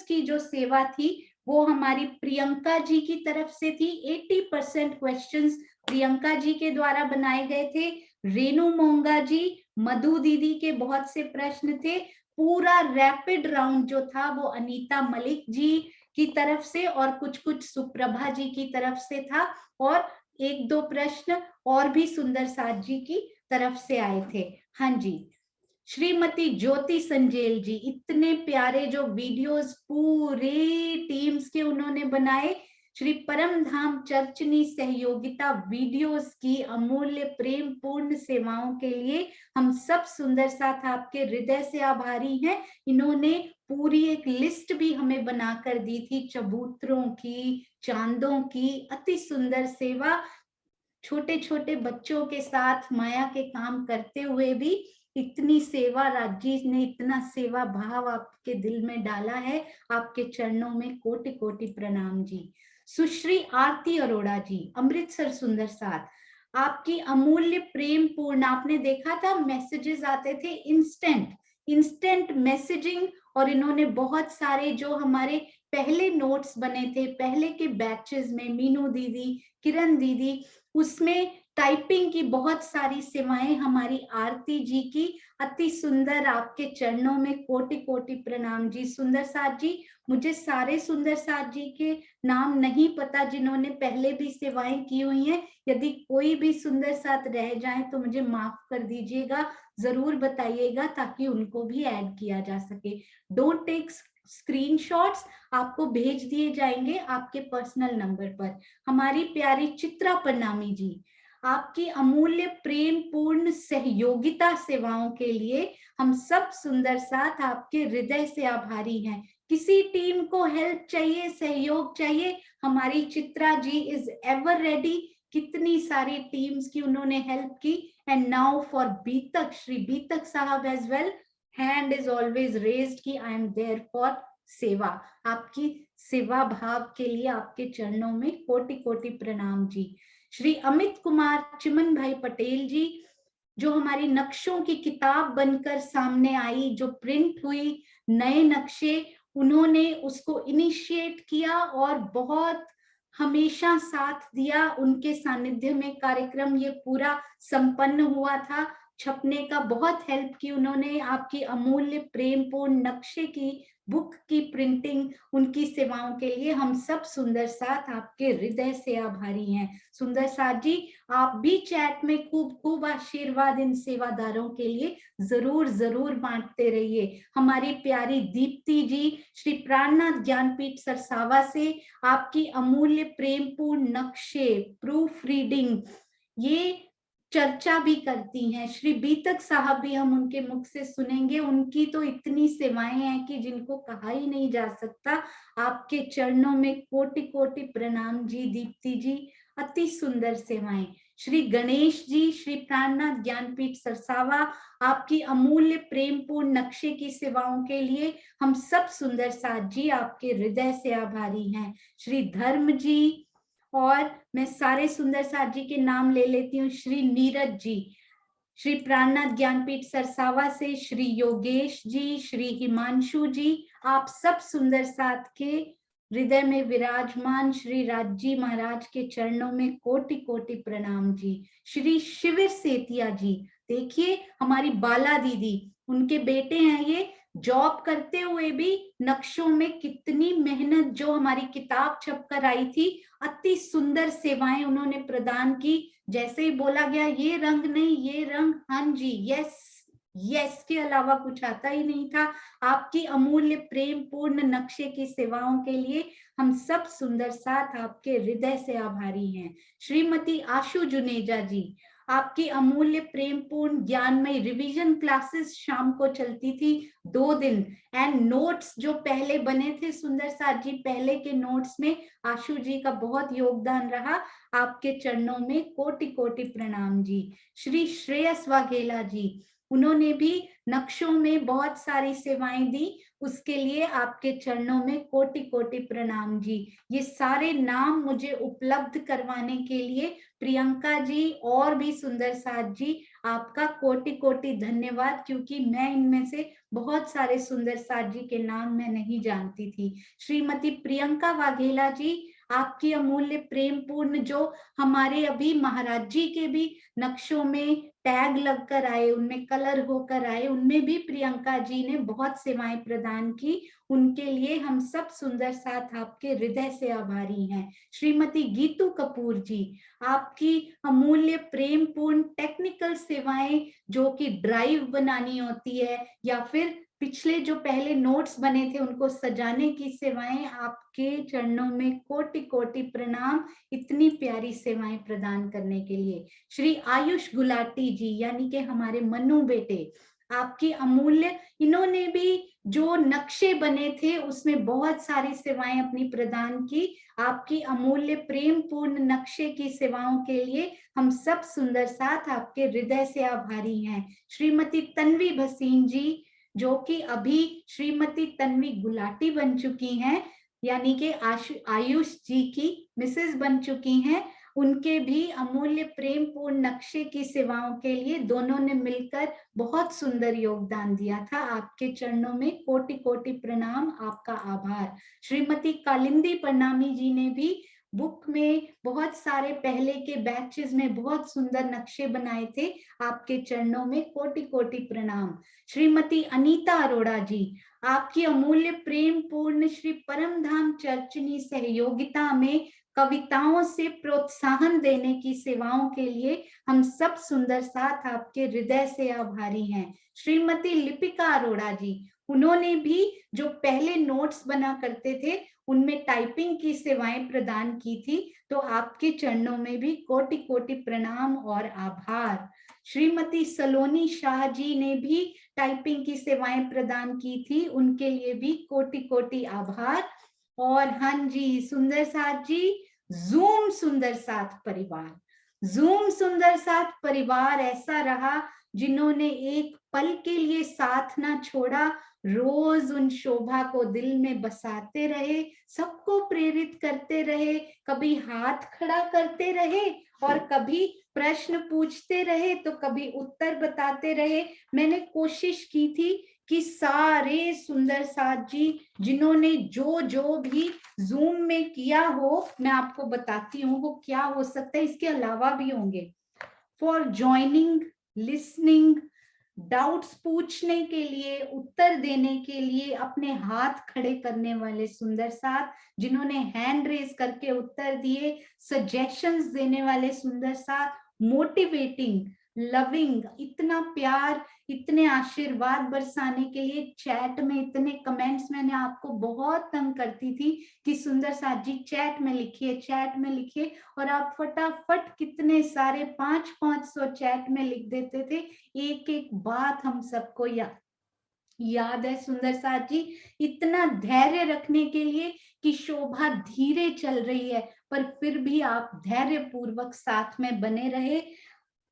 की जो सेवा थी वो हमारी प्रियंका जी की तरफ से थी। 80% क्वेश्चंस प्रियंका जी के द्वारा बनाए गए थे। रेणु मोंगा जी, मधु दीदी के बहुत से प्रश्न थे। पूरा रैपिड राउंड जो था वो अनीता मलिक जी की तरफ से और कुछ सुप्रभा जी की तरफ से था, और 1-2 प्रश्न और भी सुंदर साथ जी की तरफ से आए थे। हाँ जी, श्रीमती ज्योति संजेल जी, इतने प्यारे जो वीडियोस पूरे टीम्स के उन्होंने बनाए, श्री परम धाम चर्चनी सहयोगिता वीडियोस की अमूल्य प्रेम पूर्ण सेवाओं के लिए हम सब सुंदर साथ आपके हृदय से आभारी हैं। इन्होंने पूरी एक लिस्ट भी हमें बनाकर दी थी, चबूतरों की, चांदों की, अति सुंदर सेवा, छोटे छोटे बच्चों के साथ माया के काम करते हुए भी इतनी सेवा, राजी ने इतना सेवा भाव आपके दिल में डाला है। आपके चरणों में कोटि कोटि प्रणाम जी। सुश्री आरती अरोड़ा जी, अमृतसर सुंदर साथ, आपकी अमूल्य प्रेम पूर्ण, आपने देखा था मैसेजेस आते थे इंस्टेंट मैसेजिंग, और इन्होंने बहुत सारे जो हमारे पहले नोट्स बने थे पहले के बैचेस में, मीनू दीदी, किरण दीदी, उसमें टाइपिंग की बहुत सारी सेवाएं हमारी आरती जी की, अति सुंदर, आपके चरणों में कोटि कोटि प्रणाम जी। सुंदर साथ जी, मुझे सारे सुंदर साथ जी के नाम नहीं पता जिन्होंने पहले भी सेवाएं की हुई हैं, यदि कोई भी सुंदर साथ रह जाए तो मुझे माफ कर दीजिएगा, जरूर बताइएगा ताकि उनको भी ऐड किया जा सके। डोंट टेक स्क्रीनशॉट्स, आपको भेज दिए जाएंगे आपके पर्सनल नंबर पर। हमारी प्यारी चित्रा प्रणामी जी, आपकी अमूल्य प्रेम पूर्ण सहयोगिता सेवाओं के लिए हम सब सुंदर साथ आपके हृदय से आभारी हैं। किसी टीम को हेल्प चाहिए, सहयोग चाहिए, हमारी Chitra ji is ever ready. कितनी सारी टीम्स की उन्होंने हेल्प की। And now for Beetak, Shri Beetak साहब as well, hand is always raised कि आई एम देयर फॉर सेवा। आपकी सेवा भाव के लिए आपके चरणों में कोटि कोटि प्रणाम जी। श्री अमित कुमार चिमन भाई पटेल जी, जो हमारी नक्शों की किताब बनकर सामने आई, जो प्रिंट हुई, नए नक्शे, उन्होंने उसको इनिशिएट किया और बहुत हमेशा साथ दिया। उनके सानिध्य में कार्यक्रम ये पूरा संपन्न हुआ था। छपने का बहुत हेल्प की उन्होंने। आपकी अमूल्य प्रेम पूर्ण नक्शे की बुक की प्रिंटिंग, उनकी सेवाओं के लिए हम सब सुंदर साथ आपके हृदय से आभारी हैं। सुंदर साथ जी, आप भी चैट में खूब खूब आशीर्वाद इन सेवादारों के लिए जरूर जरूर बांटते रहिए। हमारी प्यारी दीप्ति जी, श्री प्राणनाथ ज्ञानपीठ सरसावा से आपकी अमूल्य प्रेम पूर्ण नक्शे, प्रूफ रीडिंग, ये चर्चा भी करती हैं। श्री बीतक साहब भी हम उनके मुख से सुनेंगे। उनकी तो इतनी सेवाएं हैं कि जिनको कहा ही नहीं जा सकता। आपके चरणों में कोटि कोटि प्रणाम जी दीप्ति जी, अति सुंदर सेवाएं। श्री गणेश जी, श्री प्राणनाथ ज्ञानपीठ सरसावा, आपकी अमूल्य प्रेम पूर्ण नक्शे की सेवाओं के लिए हम सब सुंदर साथ जी आपके हृदय से आभारी हैं। श्री धर्म जी, और मैं सारे सुंदर साथ जी के नाम ले लेती हूँ। श्री नीरज जी, श्री प्राणनाथ ज्ञानपीठ सरसावा से श्री योगेश जी, श्री हिमांशु जी, आप सब सुंदर साथ के हृदय में विराजमान श्री राजी महाराज के चरणों में कोटि कोटि प्रणाम जी। श्री शिविर सेतिया जी, देखिए हमारी बाला दीदी, उनके बेटे हैं ये, जॉब करते हुए भी नक्शों में कितनी मेहनत, जो हमारी किताब छपकर आई थी, अति सुंदर सेवाएं उन्होंने प्रदान की। जैसे ही बोला गया ये रंग नहीं ये रंग, हाँ जी, यस यस के अलावा कुछ आता ही नहीं था। आपकी अमूल्य प्रेम पूर्ण नक्शे की सेवाओं के लिए हम सब सुंदर साथ आपके हृदय से आभारी हैं। श्रीमती आशु जुनेजा जी, आपकी अमूल्य प्रेमपूर्ण ज्ञानमय रिवीजन क्लासेस शाम को चलती थी 2 दिन, एंड नोट्स जो पहले बने थे सुंदर साथ जी, पहले के नोट्स में आशु जी का बहुत योगदान रहा। आपके चरणों में कोटि कोटि प्रणाम जी। श्री श्रेयस वाघेला जी, उन्होंने भी नक्शों में बहुत सारी सेवाएं दी, उसके लिए आपके चरणों में कोटि कोटि प्रणाम जी। ये सारे नाम मुझे उपलब्ध करवाने के लिए प्रियंका जी और भी सुंदर साथ जी, आपका कोटि कोटि धन्यवाद, क्योंकि मैं इनमें से बहुत सारे सुंदर साथ जी के नाम मैं नहीं जानती थी। श्रीमती प्रियंका वाघेला जी, आपकी अमूल्य प्रेम पूर्ण जो हमारे अभी महाराज जी के भी नक्शों में टैग लगकर आए, उनमें कलर होकर आए, उनमें भी प्रियंका जी ने बहुत सेवाएं प्रदान की, उनके लिए हम सब सुंदर साथ आपके हृदय से आभारी हैं। श्रीमती गीतू कपूर जी, आपकी अमूल्य प्रेम पूर्ण टेक्निकल सेवाएं जो कि ड्राइव बनानी होती है या फिर पिछले जो पहले नोट्स बने थे उनको सजाने की सेवाएं, आपके चरणों में कोटि कोटि प्रणाम, इतनी प्यारी सेवाएं प्रदान करने के लिए। श्री आयुष गुलाटी जी, यानी कि हमारे मनु बेटे, आपकी अमूल्य, इन्होंने भी जो नक्शे बने थे उसमें बहुत सारी सेवाएं अपनी प्रदान की। आपकी अमूल्य प्रेम पूर्ण नक्शे की सेवाओं के लिए हम सब सुंदर साथ आपके हृदय से आभारी हैं। श्रीमती तन्वी भसीन जी, जो कि अभी श्रीमती तन्वी गुलाटी बन चुकी हैं, यानी कि आयुष जी की मिसेस बन चुकी हैं, उनके भी अमूल्य प्रेम पूर्ण नक्शे की सेवाओं के लिए दोनों ने मिलकर बहुत सुंदर योगदान दिया था। आपके चरणों में कोटि कोटि प्रणाम, आपका आभार। श्रीमती कालिंदी प्रणामी जी ने भी बुक में बहुत सारे पहले के बैचेस में बहुत सुंदर नक्शे बनाए थे, आपके चरणों में कोटि कोटि प्रणाम। श्रीमती अनीता अरोड़ा जी, आपकी अमूल्य प्रेम पूर्ण श्री परम धाम चर्चनी सहयोगिता में कविताओं से प्रोत्साहन देने की सेवाओं के लिए हम सब सुंदर साथ आपके हृदय से आभारी हैं। श्रीमती लिपिका अरोड़ा जी, उन्होंने भी जो पहले नोट्स बना करते थे उनमें टाइपिंग की सेवाएं प्रदान की थी, तो आपके चरणों में भी कोटि कोटि प्रणाम और आभार। श्रीमती सलोनी शाह जी ने भी टाइपिंग की सेवाएं प्रदान की थी, उनके लिए भी कोटि कोटि आभार। और हाँ जी सुंदर साथ जी, जूम सुंदर साथ परिवार, जूम सुंदर साथ परिवार ऐसा रहा जिन्होंने एक पल के लिए साथ ना छोड़ा, रोज उन शोभा को दिल में बसाते रहे, सबको प्रेरित करते रहे, कभी हाथ खड़ा करते रहे और कभी प्रश्न पूछते रहे तो कभी उत्तर बताते रहे। मैंने कोशिश की थी कि सारे सुंदर साथ जी जिन्होंने जो जो भी जूम में किया हो, मैं आपको बताती हूँ वो क्या हो सकता है, इसके अलावा भी होंगे। फॉर ज्वाइनिंग, लिसनिंग, डाउट्स पूछने के लिए, उत्तर देने के लिए, अपने हाथ खड़े करने वाले सुंदर साथ जिन्होंने हैंड रेज करके उत्तर दिए, सजेशंस देने वाले सुंदर साथ, मोटिवेटिंग, लविंग, इतना प्यार, इतने आशीर्वाद बरसाने के लिए, चैट में इतने कमेंट्स, मैंने आपको बहुत तंग करती थी कि सुंदर साथ जी चैट में लिखिए, चैट में लिखिए, और आप फटाफट कितने सारे 500-500 चैट में लिख देते थे। एक एक बात हम सबको याद है सुंदर साथ जी, इतना धैर्य रखने के लिए कि शोभा धीरे चल रही है पर फिर भी आप धैर्य पूर्वक साथ में बने रहे,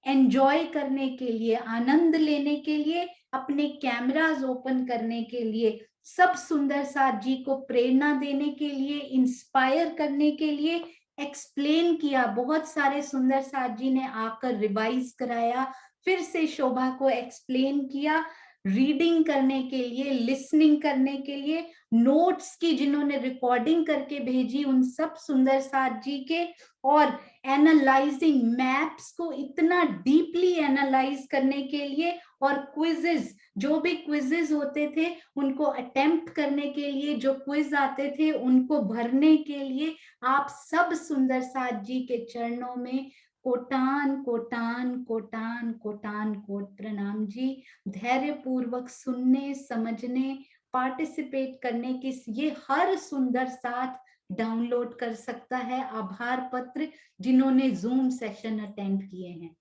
एंजॉय करने के लिए, आनंद लेने के लिए, अपने कैमरास ओपन करने के लिए, सब सुंदर साथ जी को प्रेरणा देने के लिए, इंस्पायर करने के लिए एक्सप्लेन किया। बहुत सारे सुंदर साथ जी ने आकर रिवाइज कराया, फिर से शोभा को एक्सप्लेन किया, रीडिंग करने के लिए, लिसनिंग करने के लिए, नोट्स की जिन्होंने रिकॉर्डिंग करके भेजी उन सब सुंदर साथ जी के, और एनालाइजिंग, मैप्स को इतना डीपली एनालाइज करने के लिए, और क्विजेस, जो भी क्विजेस होते थे उनको अटेम्प्ट करने के लिए, जो क्विज आते थे उनको भरने के लिए, आप सब सुंदर साथ जी के चरणों में कोटान कोटान कोटान कोटान कोट प्रणाम जी। धैर्य पूर्वक सुनने, समझने, पार्टिसिपेट करने की ये हर सुंदर साथ डाउनलोड कर सकता है आभार पत्र जिन्होंने जूम सेशन अटेंड किए हैं।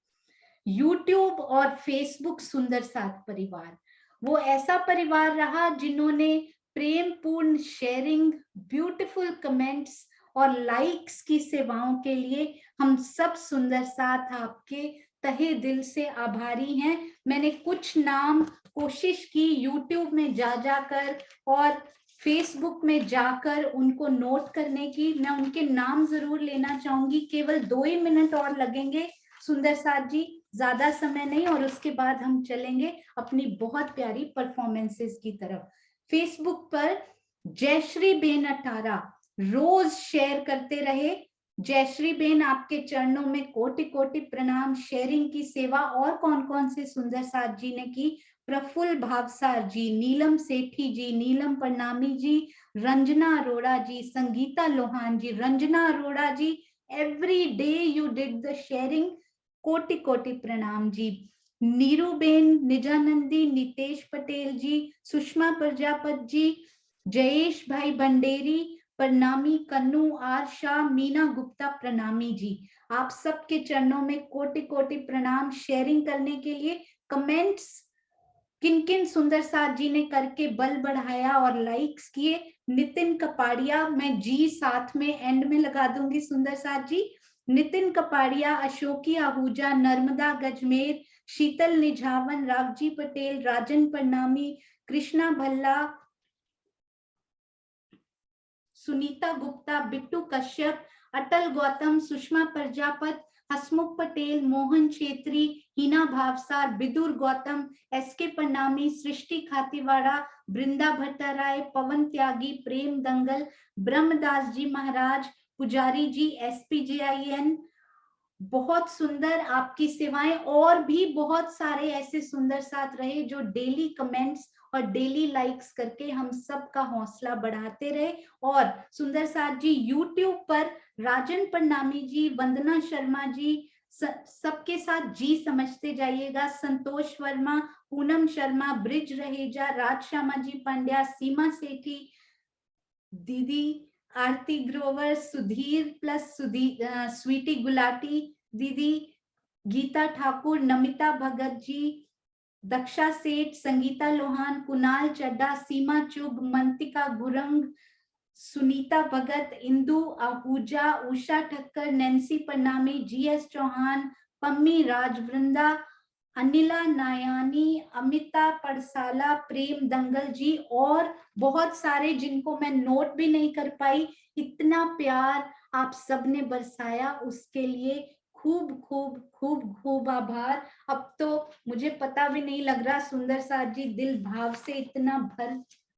यूट्यूब और फेसबुक सुंदर साथ परिवार वो ऐसा परिवार रहा जिन्होंने प्रेम पूर्ण शेयरिंग, ब्यूटीफुल कमेंट्स और लाइक्स की सेवाओं के लिए हम सब सुंदर साथ आपके तहे दिल से आभारी हैं। मैंने कुछ नाम कोशिश की यूट्यूब में जा जाकर और फेसबुक में जाकर उनको नोट करने की। मैं उनके नाम जरूर लेना चाहूंगी, केवल 2 ही मिनट और लगेंगे सुंदर साथ जी, ज्यादा समय नहीं, और उसके बाद हम चलेंगे अपनी बहुत प्यारी परफॉर्मेंसेस की तरफ। फेसबुक पर जयश्री बेन अटारा रोज शेयर करते रहे। जयश्री बेन, आपके चरणों में कोटि कोटि प्रणाम। शेयरिंग की सेवा और कौन कौन से सुंदर साथ जी ने की? Praful Bhavsar ji, Neelam Sethi ji, Neelam Parnami ji, Ranjana Arora ji, Sangeeta Lohan ji. Ranjana Arora ji, every day you did the sharing, कोटि कोटि प्रणाम जी। नीरू बेन, निजानंदी, नितेश पटेल जी, सुषमा प्रजापत जी, जयेश भाई भंडेरी प्रणामी, कन्नू आर शाह, मीना गुप्ता प्रणामी जी। आप सबके चरणों में कोटि कोटि प्रणाम। शेयरिंग करने के लिए कमेंट्स किन किन सुंदर साथ जी ने करके बल बढ़ाया और लाइक्स किए? नितिन कपाड़िया, मैं जी साथ में एंड में लगा दूंगी सुंदर साथ जी। नितिन कपाड़िया, अशोकी आहूजा, नर्मदा गजमेर, शीतल निझावन, रावजी पटेल, राजन प्रणामी, कृष्णा भल्ला, सुनीता गुप्ता, बिट्टू कश्यप, अटल गौतम, सुषमा प्रजापत, हसमुख पटेल, मोहन छेत्री, हिना भावसार, बिदुर गौतम, एसके प्रणामी, सृष्टि खातीवाड़ा, वृंदा भट्टाराय, पवन त्यागी, प्रेम दंगल, ब्रह्मदास जी महाराज, पुजारी जी, SPJIN। बहुत सुंदर आपकी सेवाएं। और भी बहुत सारे ऐसे सुंदर साथ रहे जो डेली कमेंट्स और डेली लाइक्स करके हम सब का हौसला बढ़ाते रहे। और सुंदर साथ जी यूट्यूब पर राजन प्रणामी जी, वंदना शर्मा जी, सबके साथ जी समझते जाइएगा। संतोष वर्मा, पूनम शर्मा, ब्रिज रहेजा, राज श्यामा जी पंड्या, सीमा सेठी, दीदी आरती ग्रोवर, सुधीर प्लस स्वीटी गुलाटी दीदी, गीता ठाकुर, नमिता भगत जी, दक्षा सेठ, संगीता लोहान, कुणाल चड्डा, सीमा चुग, मंतिका गुरंग, सुनीता भगत, इंदु आहूजा, उषा ठक्कर, नैन्सी प्रणामी, GS चौहान, पम्मी राजवृंदा, अनिला नायानी, अमिता पड़साला, प्रेम दंगल जी, और बहुत सारे जिनको मैं नोट भी नहीं कर पाई। इतना प्यार आप सबने बरसाया, उसके लिए खूब खूब खूब खूब आभार। अब तो मुझे पता भी नहीं लग रहा सुंदर साथ जी दिल भाव से इतना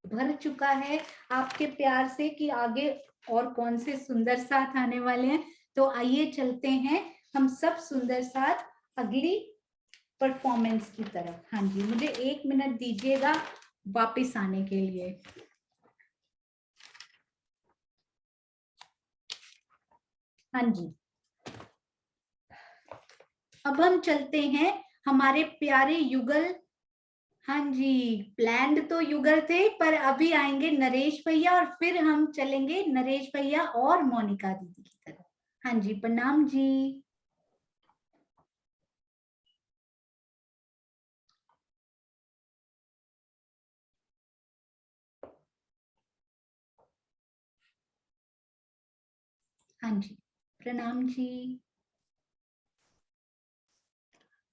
भर चुका है आपके प्यार से कि आगे और कौन से सुंदर साथ आने वाले हैं। तो आइए चलते हैं हम सब सुंदर साथ अगली परफॉर्मेंस की तरफ। हाँ जी, मुझे 1 मिनट दीजिएगा वापस आने के लिए। हाँ जी, अब हम चलते हैं हमारे प्यारे युगल। हाँ जी, प्लान्ड तो युगल थे, पर अभी आएंगे नरेश भैया और फिर हम चलेंगे नरेश भैया और मोनिका दीदी की तरफ। हाँ जी, प्रणाम जी। हाँ जी, प्रणाम जी।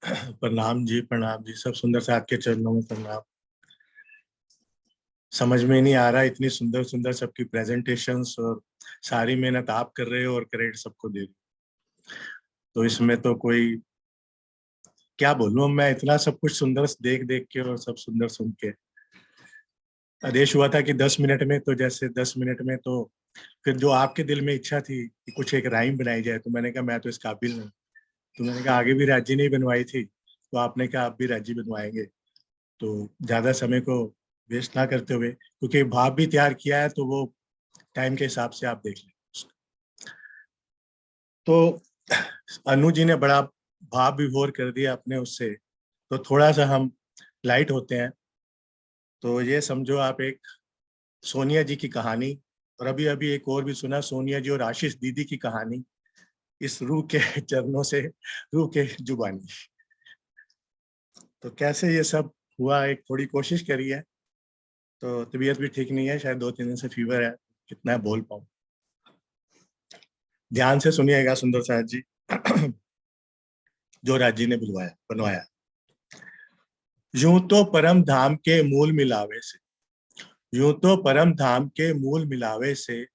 प्रणाम जी, प्रणाम जी। सब सुंदर साथ के चरणों में प्रणाम। समझ में नहीं आ रहा, इतनी सुंदर सुंदर सबकी प्रेजेंटेशंस और सारी मेहनत आप कर रहे हो और क्रेडिट सबको दे रहे हो, तो इसमें तो कोई क्या बोलूं मैं। इतना सब कुछ सुंदर देख देख के और सब सुंदर सुन के आदेश हुआ था कि 10 मिनट में, तो जैसे 10 मिनट में तो फिर जो आपके दिल में इच्छा थी कि कुछ एक राइम बनाई जाए, तो मैंने कहा मैं तो इस काबिल नहीं। तो मैंने कहा आगे भी राज्य ने बनवाई थी, तो आपने कहा आप भी राज्य बनवाएंगे, तो ज्यादा समय को वेस्ट ना करते हुए, क्योंकि भाव भी तैयार किया है तो वो टाइम के हिसाब से आप देख लें। तो अनु जी ने बड़ा भाव विभोर कर दिया अपने उससे, तो थोड़ा सा हम लाइट होते हैं। तो ये समझो आप एक सोनिया जी की कहानी, और अभी अभी एक और भी सुना, सोनिया जी और आशीष दीदी की कहानी, इस रूह के चरणों से रूह के जुबानी। तो कैसे ये सब हुआ, एक थोड़ी कोशिश करी है। तो तबीयत भी ठीक नहीं है, शायद 2-3 दिन से फीवर है, कितना बोल पाऊं। ध्यान से सुनिएगा सुंदर साहब जी। जो राजी ने बनवाया। यूं तो परम धाम के मूल मिलावे से, यूं तो परम धाम के मूल मिलावे से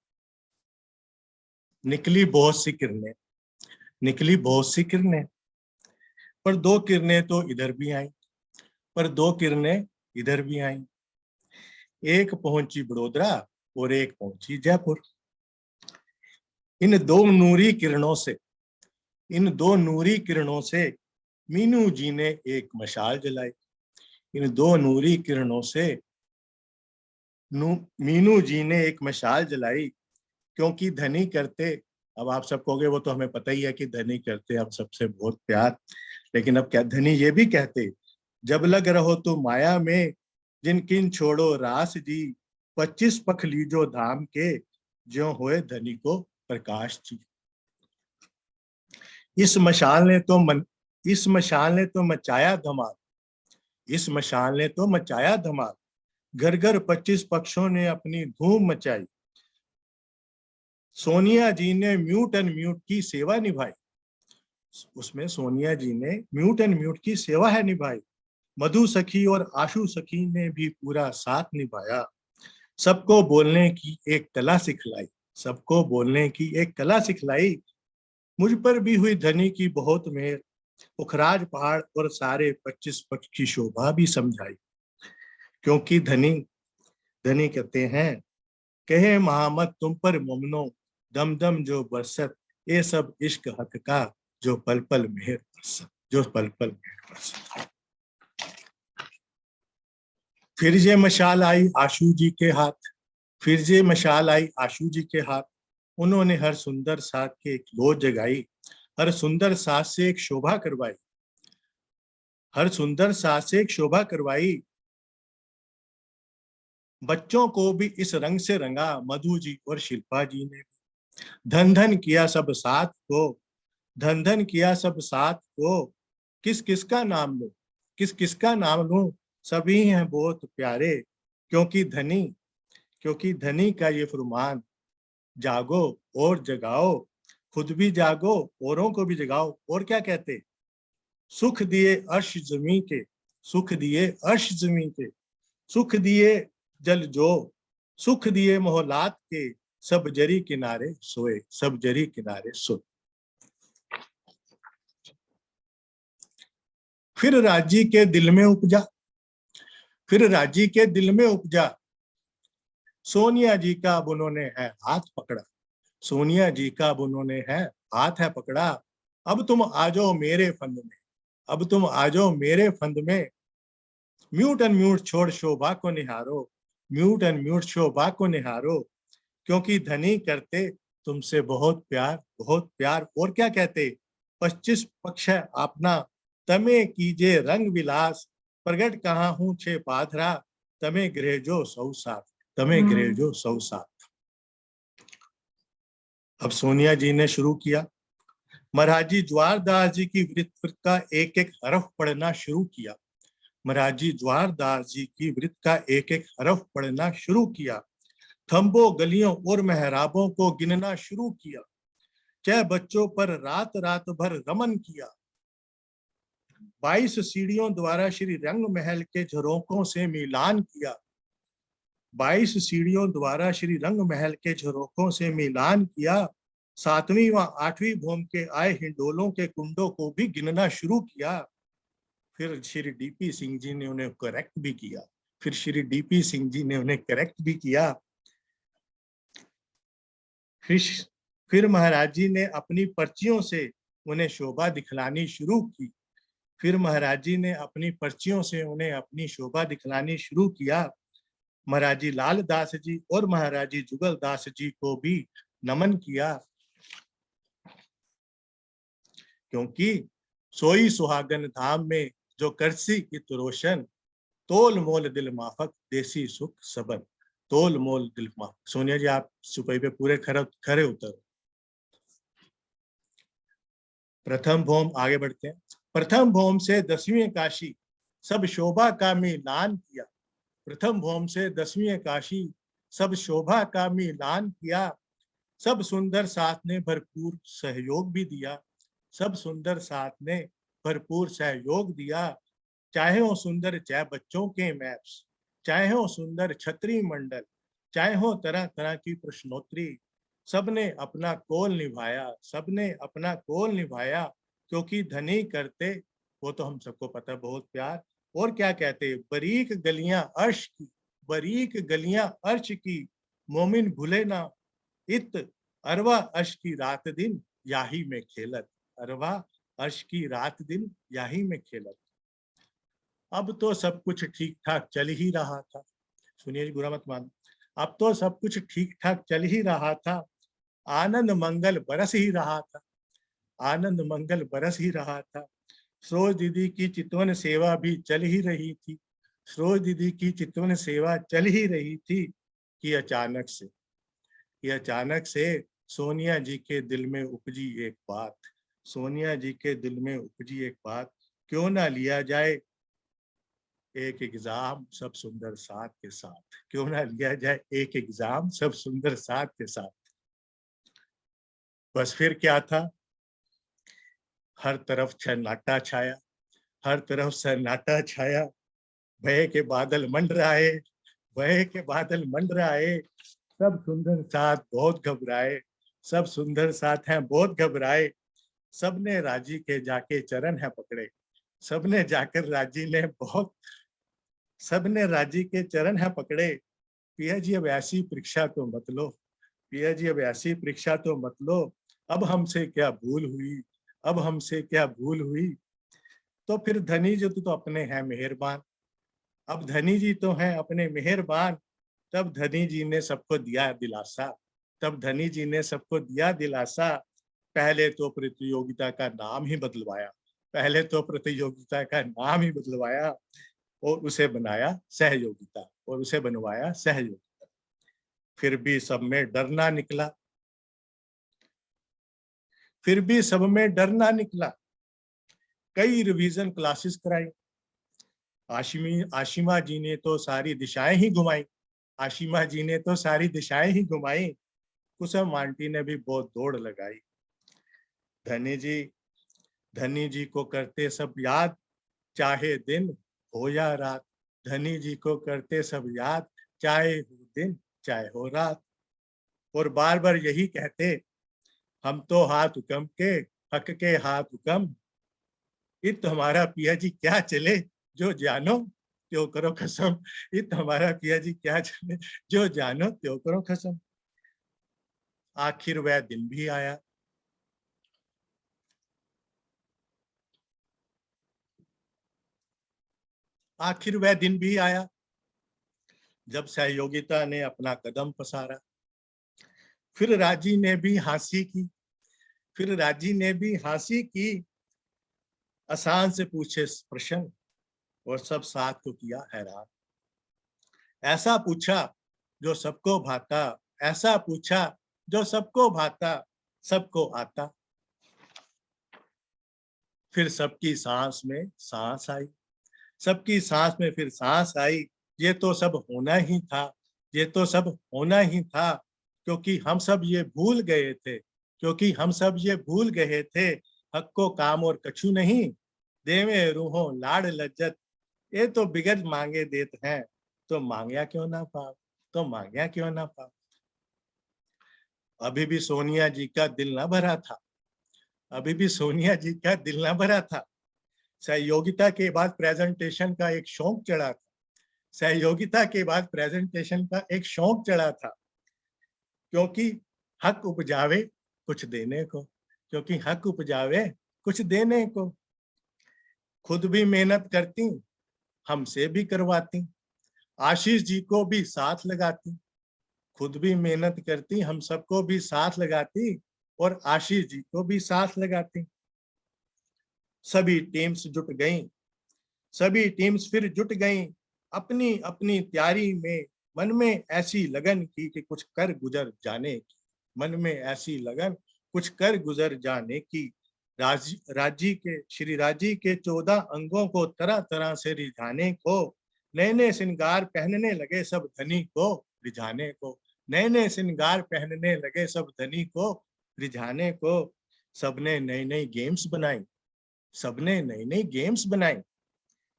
निकली बहुत सी किरणें, निकली बहुत सी किरणें, पर 2 किरणें तो इधर भी आई, पर 2 किरणें इधर भी आई। एक पहुंची बड़ोदरा और एक पहुंची जयपुर। इन 2 नूरी किरणों से, इन 2 नूरी किरणों से मीनू जी ने एक मशाल जलाई। इन 2 नूरी किरणों से मीनू जी ने एक मशाल जलाई, क्योंकि धनी करते, अब आप सब कहोगे वो तो हमें पता ही है कि धनी करते हम सबसे बहुत प्यार, लेकिन अब क्या धनी ये भी कहते, जब लग रहो तो माया में जिन किन छोड़ो रास जी, 25 पख लीजो धाम के ज्यों होए धनी को प्रकाश जी। इस मशाल ने तो मचाया धमाल, इस मशाल ने तो मचाया धमाल, घर घर 25 पक्षों ने अपनी धूम मचाई। सोनिया जी ने म्यूट एंड म्यूट की सेवा निभाई, उसमें सोनिया जी ने म्यूट एंड म्यूट की सेवा है निभाई। मधु सखी और आशु सखी ने भी पूरा साथ निभाया। सबको बोलने की एक कला सिखलाई, सबको बोलने की एक कला सिखलाई। मुझ पर भी हुई धनी की बहुत मेहर, पुखराज पहाड़ और सारे 25 पक्ष की शोभा भी समझाई। क्योंकि धनी कहते हैं, कहे महामत तुम पर मोमनो, दम दम जो बरसत, ये सब इश्क हक का जो पल पल मेहर बरसत, जो पल पल मेहर बरसत। फिर ये मशाल आई आशु जी के हाथ, फिर ये मशाल आई आशु जी के हाथ। उन्होंने हर सुंदर साथ के एक लो जगाई, हर सुंदर साथ से एक शोभा करवाई, हर सुंदर साथ से एक शोभा करवाई। बच्चों को भी इस रंग से रंगा मधु जी और शिल्पा जी ने। धन धन किया सब साथ को, धन धन किया सब साथ को, किस किसका नाम लो, किस किसका नाम लूं, सभी हैं बहुत प्यारे। क्योंकि धनी का ये फरमान, जागो और जगाओ, खुद भी जागो औरों को भी जगाओ। और क्या कहते, सुख दिए अर्श जमी के, सुख दिए अर्श जमी के, सुख दिए जल जो, सुख दिए मोहलात के, सब जरी किनारे सोए, सब जरी किनारे सोए। फिर राजी के दिल में उपजा, फिर राजी के दिल में उपजा, सोनिया जी का अब उन्होंने है हाथ पकड़ा, सोनिया जी का अब उन्होंने है हाथ है पकड़ा। अब तुम आ जाओ मेरे फंद में, अब तुम आ जाओ मेरे फंद में, म्यूट एंड म्यूट छोड़ शोभा को निहारो, म्यूट एंड म्यूट शोभा को निहारो। क्योंकि धनी करते तुमसे बहुत प्यार, बहुत प्यार। और क्या कहते, 25 पक्ष है अपना, तमे कीजे रंग विलास, प्रगट कहाँ हूँ छे पाथरा, तमे गृहजो सौ साथ, तमे गृहजो सौ साथ। अब सोनिया जी ने शुरू किया, महाराजी ज्वारदास जी की वृत्त का एक एक हरफ पढ़ना शुरू किया, महाराजी ज्वारदास जी की वृत्त का एक एक हरफ पढ़ना शुरू किया। थंबों गलियों और मेहराबों को गिनना शुरू किया, चाहे बच्चों पर रात रात भर रमन किया। 22 सीढ़ियों द्वारा श्री रंग महल के झरोकों से मिलान किया, 22 सीढ़ियों द्वारा श्री रंग महल के झरोकों से मिलान किया। 7वीं व 8वीं भूम के आए हिंडोलों के कुंडों को भी गिनना शुरू किया। फिर श्री डीपी सिंह जी ने उन्हें करेक्ट भी किया, फिर श्री डीपी सिंह जी ने उन्हें करेक्ट भी किया। फिर महाराज जी ने अपनी पर्चियों से उन्हें शोभा दिखलानी शुरू की, फिर महाराज जी ने अपनी पर्चियों से उन्हें अपनी शोभा दिखलानी शुरू किया। महाराजी लाल दास जी और महाराजी जुगल दास जी को भी नमन किया, क्योंकि सोई सुहागन धाम में जो करसी इत रोशन, तोल मोल दिल माफक देसी सुख सबन, तोल मोल दिल माफक। सोनिया जी आप सुपई पे पूरे खरे उतर। प्रथम भौम, आगे बढ़ते हैं। प्रथम भौम से 10वीं काशी, सब शोभा का मिलान किया, प्रथम भौम से 10वीं काशी, सब शोभा का मिलान किया, सब सुंदर साथ ने भरपूर सहयोग भी दिया, सब सुंदर साथ ने भरपूर सहयोग दिया। चाहे हो सुंदर चाहे बच्चों के मैप्स, चाहे हो सुंदर छतरी मंडल, चाहे हो तरह तरह की प्रश्नोत्तरी, सबने अपना कोल निभाया, सबने अपना कोल निभाया, क्योंकि धनी करते वो तो हम सबको पता है बहुत प्यार। और क्या कहते, बरीक गलियां अर्श की, बरीक गलियां अर्श की, मोमिन भूले ना इत अरवा अर्श की रात दिन याही में खेलत, अरवा अर्श की रात दिन याही में खेलत। अब तो सब कुछ ठीक ठाक चल ही रहा था, सुनिए जी बुरा मत मान, अब तो सब कुछ ठीक ठाक चल ही रहा था, आनंद मंगल बरस ही रहा था, आनंद मंगल बरस ही रहा था। सरोज दीदी की चितवन सेवा भी चल ही रही थी, सरोज दीदी की चितवन सेवा चल ही रही थी कि अचानक से सोनिया जी के दिल में उपजी एक बात, सोनिया जी के दिल में उपजी एक बात, क्यों ना लिया जाए एक एग्जाम सब सुंदर साथ के साथ, क्यों ना लिया जाए एक एग्जाम सब सुंदर साथ के साथ। बस फिर क्या था, हर तरफ सन्नाटा छाया, हर तरफ सन्नाटा छाया, भय के बादल मंडराए, भय के बादल मंडराए, सब सुंदर साथ बहुत घबराए, सब सुंदर साथ हैं बहुत घबराए। सबने राजी के जाके चरण है पकड़े, सबने जाकर राजी ने बहुत, सबने राजी के चरण है पकड़े। पिया जी अब ऐसी परीक्षा तो मत लो, पिया जी अब ऐसी परीक्षा तो मत लो, अब हमसे क्या भूल हुई, अब हमसे क्या भूल हुई। तो फिर धनी जी तो अपने हैं मेहरबान, अब धनी जी तो हैं अपने मेहरबान, तब धनी जी ने सबको दिया दिलासा, तब धनी जी ने सबको दिया दिलासा। पहले तो प्रतियोगिता का नाम ही बदलवाया, पहले तो प्रतियोगिता का नाम ही बदलवाया और उसे बनाया सहयोगिता, और उसे बनवाया सहयोगिता। फिर भी सब में डरना निकला, फिर भी सब में डरना निकला। कई रिवीजन क्लासेस कराई, आशिमा जी ने तो सारी दिशाएं ही घुमाई, आशिमा जी ने तो सारी दिशाएं ही घुमाई। कुसुम आंटी ने भी बहुत दौड़ लगाई। धनी जी को करते सब याद, चाहे दिन हो या रात, धनी जी को करते सब याद, चाहे हो दिन चाहे हो रात। और बार बार यही कहते, हम तो हाथ हुकम के हक के हाथ हुकम, इत हमारा पिया जी क्या चले जो जानो त्यों करो कसम, इत हमारा पिया जी क्या चले जो जानो त्यों करो कसम। आखिर वह दिन भी आया, आखिर वह दिन भी आया जब सहयोगिता ने अपना कदम पसारा। फिर राजी ने भी हंसी की, फिर राजी ने भी हंसी की, आसान से पूछे प्रश्न और सब साथ को किया हैरान। ऐसा पूछा जो सबको भाता, ऐसा पूछा जो सबको भाता, सबको आता। फिर सबकी सांस में सांस आई, सबकी सांस में फिर सांस आई। ये तो सब होना ही था, ये तो सब होना ही था, क्योंकि हम सब ये भूल गए थे, क्योंकि हम सब ये भूल गए थे। हक को काम और कछु नहीं, देवे रूहों लाड़ लज्जत, ये तो बिगड़ मांगे देते हैं, तो मांगया क्यों ना पाओ, तो मांगया क्यों ना पाओ। अभी भी सोनिया जी का दिल ना भरा था, अभी भी सोनिया जी का दिल ना भरा था। सहयोगिता के बाद प्रेजेंटेशन का एक शौक चढ़ा था, सहयोगिता के बाद प्रेजेंटेशन का एक शौक चढ़ा था, क्योंकि हक उपजावे कुछ देने को, क्योंकि हक उपजावे कुछ देने को। खुद भी मेहनत करती, हमसे भी करवाती, आशीष जी को भी साथ लगाती, खुद भी मेहनत करती, हम सबको भी साथ लगाती और आशीष जी को भी साथ लगाती। सभी टीम्स जुट गईं, सभी टीम्स फिर जुट गईं, अपनी अपनी तैयारी में, मन में ऐसी लगन की कि कुछ कर गुजर जाने की, मन में ऐसी लगन कुछ कर गुजर जाने की। श्री राजी के 14 अंगों को तरह तरह से रिझाने को, नए नए श्रृंगार पहनने लगे सब धनी को रिझाने को, नए नए श्रृंगार पहनने लगे सब धनी को रिझाने को। सबने नई नई गेम्स बनाई, सबने नई नई गेम्स बनाई,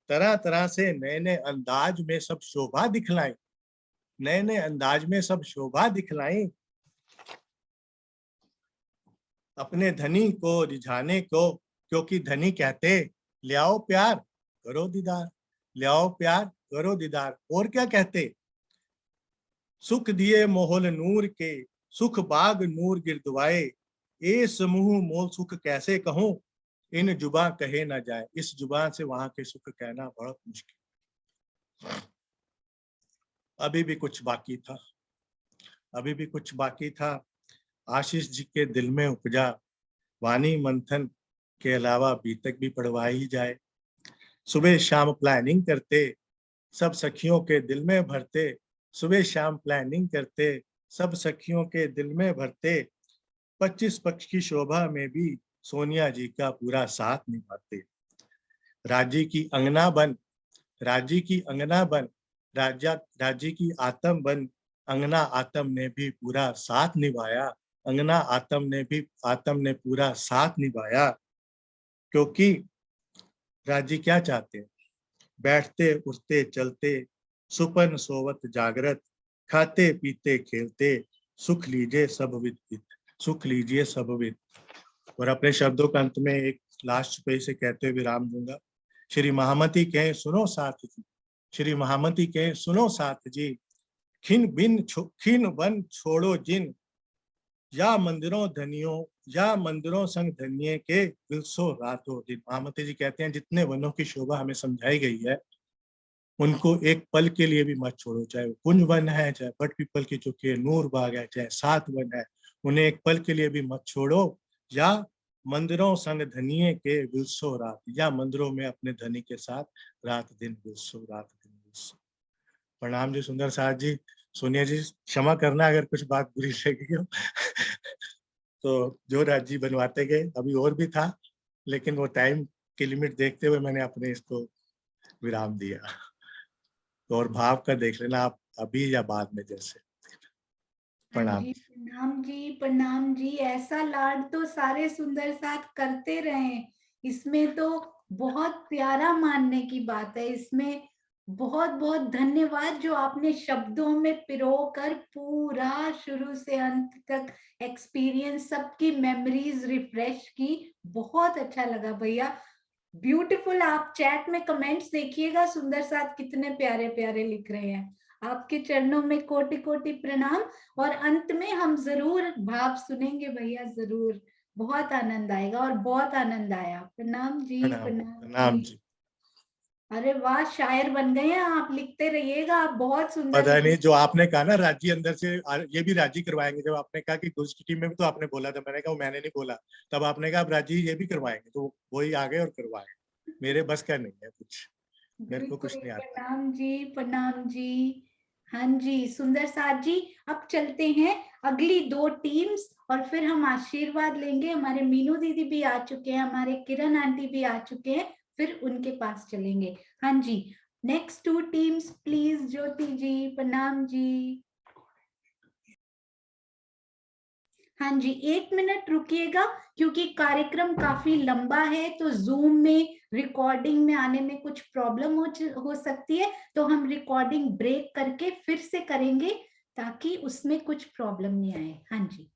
तरह तरह से नए नए अंदाज में सब शोभा दिखलाई, नए नए अंदाज में सब शोभा दिखलाई। अपने धनी को रिझाने को, क्योंकि धनी कहते ले आओ प्यार करो दीदार, ले आओ प्यार करो दीदार। और क्या कहते, सुख दिए मोहल नूर के, सुख बाग नूर गिरदवाए, ए समूह मोल सुख कैसे कहूं, इन जुबां कहे ना जाए। इस जुबान से वहां के सुख कहना बहुत मुश्किल। अभी भी कुछ बाकी था, अभी भी कुछ बाकी था। आशीष जी के दिल में उपजा वाणी मंथन के अलावा बीतक भी पढ़वा ही जाए। सुबह शाम प्लानिंग करते, सब सखियों के दिल में भरते, सुबह शाम प्लानिंग करते, सब सखियों के दिल में भरते। 25 पक्ष की शोभा में भी सोनिया जी का पूरा साथ निभाते। राजी की अंगना बन, राजी की अंगना बन, राजी की आत्म बन, अंगना आत्म ने भी पूरा साथ निभाया, अंगना आत्म ने पूरा साथ निभाया। क्योंकि राजी क्या चाहते हैं, बैठते उठते चलते, सुपन सोवत जागृत, खाते पीते खेलते, सुख लीजिए सब विद, सुख लीजिए सब विद। और अपने शब्दों के अंत में एक लास्ट पे से कहते हुए विराम दूंगा। श्री महामती कहे सुनो साथ जी, श्री महामती कहे सुनो साथ जी, खिन बन छोड़ो जिन, या मंदिरों धनियों, या मंदिरों संग धनिये के विलसो रातों दिन। महामती जी कहते हैं जितने वनों की शोभा हमें समझाई गई है, उनको एक पल के लिए भी मत छोड़ो, चाहे कुंज वन है, चाहे बट पीपल की चुकी है, नूर बाग है, चाहे सात वन है, उन्हें एक पल के लिए भी मत छोड़ो। या मंदिरों संग धनिये के विलसो रात, या मंदिरों में अपने धनी के साथ रात दिन विलसो, रात दिन विलसो। प्रणाम जी सुंदर साथ जी। सोनिया जी क्षमा करना अगर कुछ बात बुरी लगी हो तो जो राजी बनवाते गए, अभी और भी था, लेकिन वो टाइम की लिमिट देखते हुए मैंने अपने इसको विराम दिया। तो और भाव का देख लेना आप अभी या बाद में जैसे। प्रणाम जी, प्रणाम जी, प्रणाम जी। ऐसा लाड तो सारे सुंदर साथ करते रहे, इसमें तो बहुत प्यारा मानने की बात है। इसमें बहुत बहुत धन्यवाद जो आपने शब्दों में पिरोकर पूरा शुरू से अंत तक एक्सपीरियंस, सबकी मेमोरीज रिफ्रेश की। बहुत अच्छा लगा भैया, ब्यूटीफुल। आप चैट में कमेंट्स देखिएगा, सुंदर साथ कितने प्यारे प्यारे लिख रहे हैं। आपके चरणों में कोटि कोटि प्रणाम। और अंत में हम जरूर भाव सुनेंगे भैया, जरूर। बहुत आनंद आएगा और बहुत आनंद आया। प्रणाम जी, प्रणाम जी। अरे वाह, शायर बन गए हैं आप, लिखते रहिएगा आप, बहुत सुंदर। पता नहीं जो आपने कहा ना राजी अंदर से, ये भी राजी करवाएंगे। जब आपने कहा कि गुज की टीम में भी तो आपने बोला था, मैंने कहा मैंने नहीं बोला, तब आपने कहा अब राजी ये भी करवाएंगे, तो वही आ गए और करवाए। मेरे बस का नहीं है कुछ, मेरे को कुछ नहीं आता। प्रणाम जी, प्रणाम जी। हाँ जी सुंदर साथ जी, अब चलते हैं अगली 2 टीम्स और फिर हम आशीर्वाद लेंगे। हमारे मीनू दीदी भी आ चुके हैं, हमारे किरण आंटी भी आ चुके हैं, फिर उनके पास चलेंगे। हाँ जी, नेक्स्ट 2 टीम्स प्लीज। ज्योति जी, प्रणाम जी। हाँ जी, 1 मिनट रुकिएगा क्योंकि कार्यक्रम काफी लंबा है, तो जूम में रिकॉर्डिंग में आने में कुछ प्रॉब्लम हो सकती है, तो हम रिकॉर्डिंग ब्रेक करके फिर से करेंगे ताकि उसमें कुछ प्रॉब्लम नहीं आए। हाँ जी।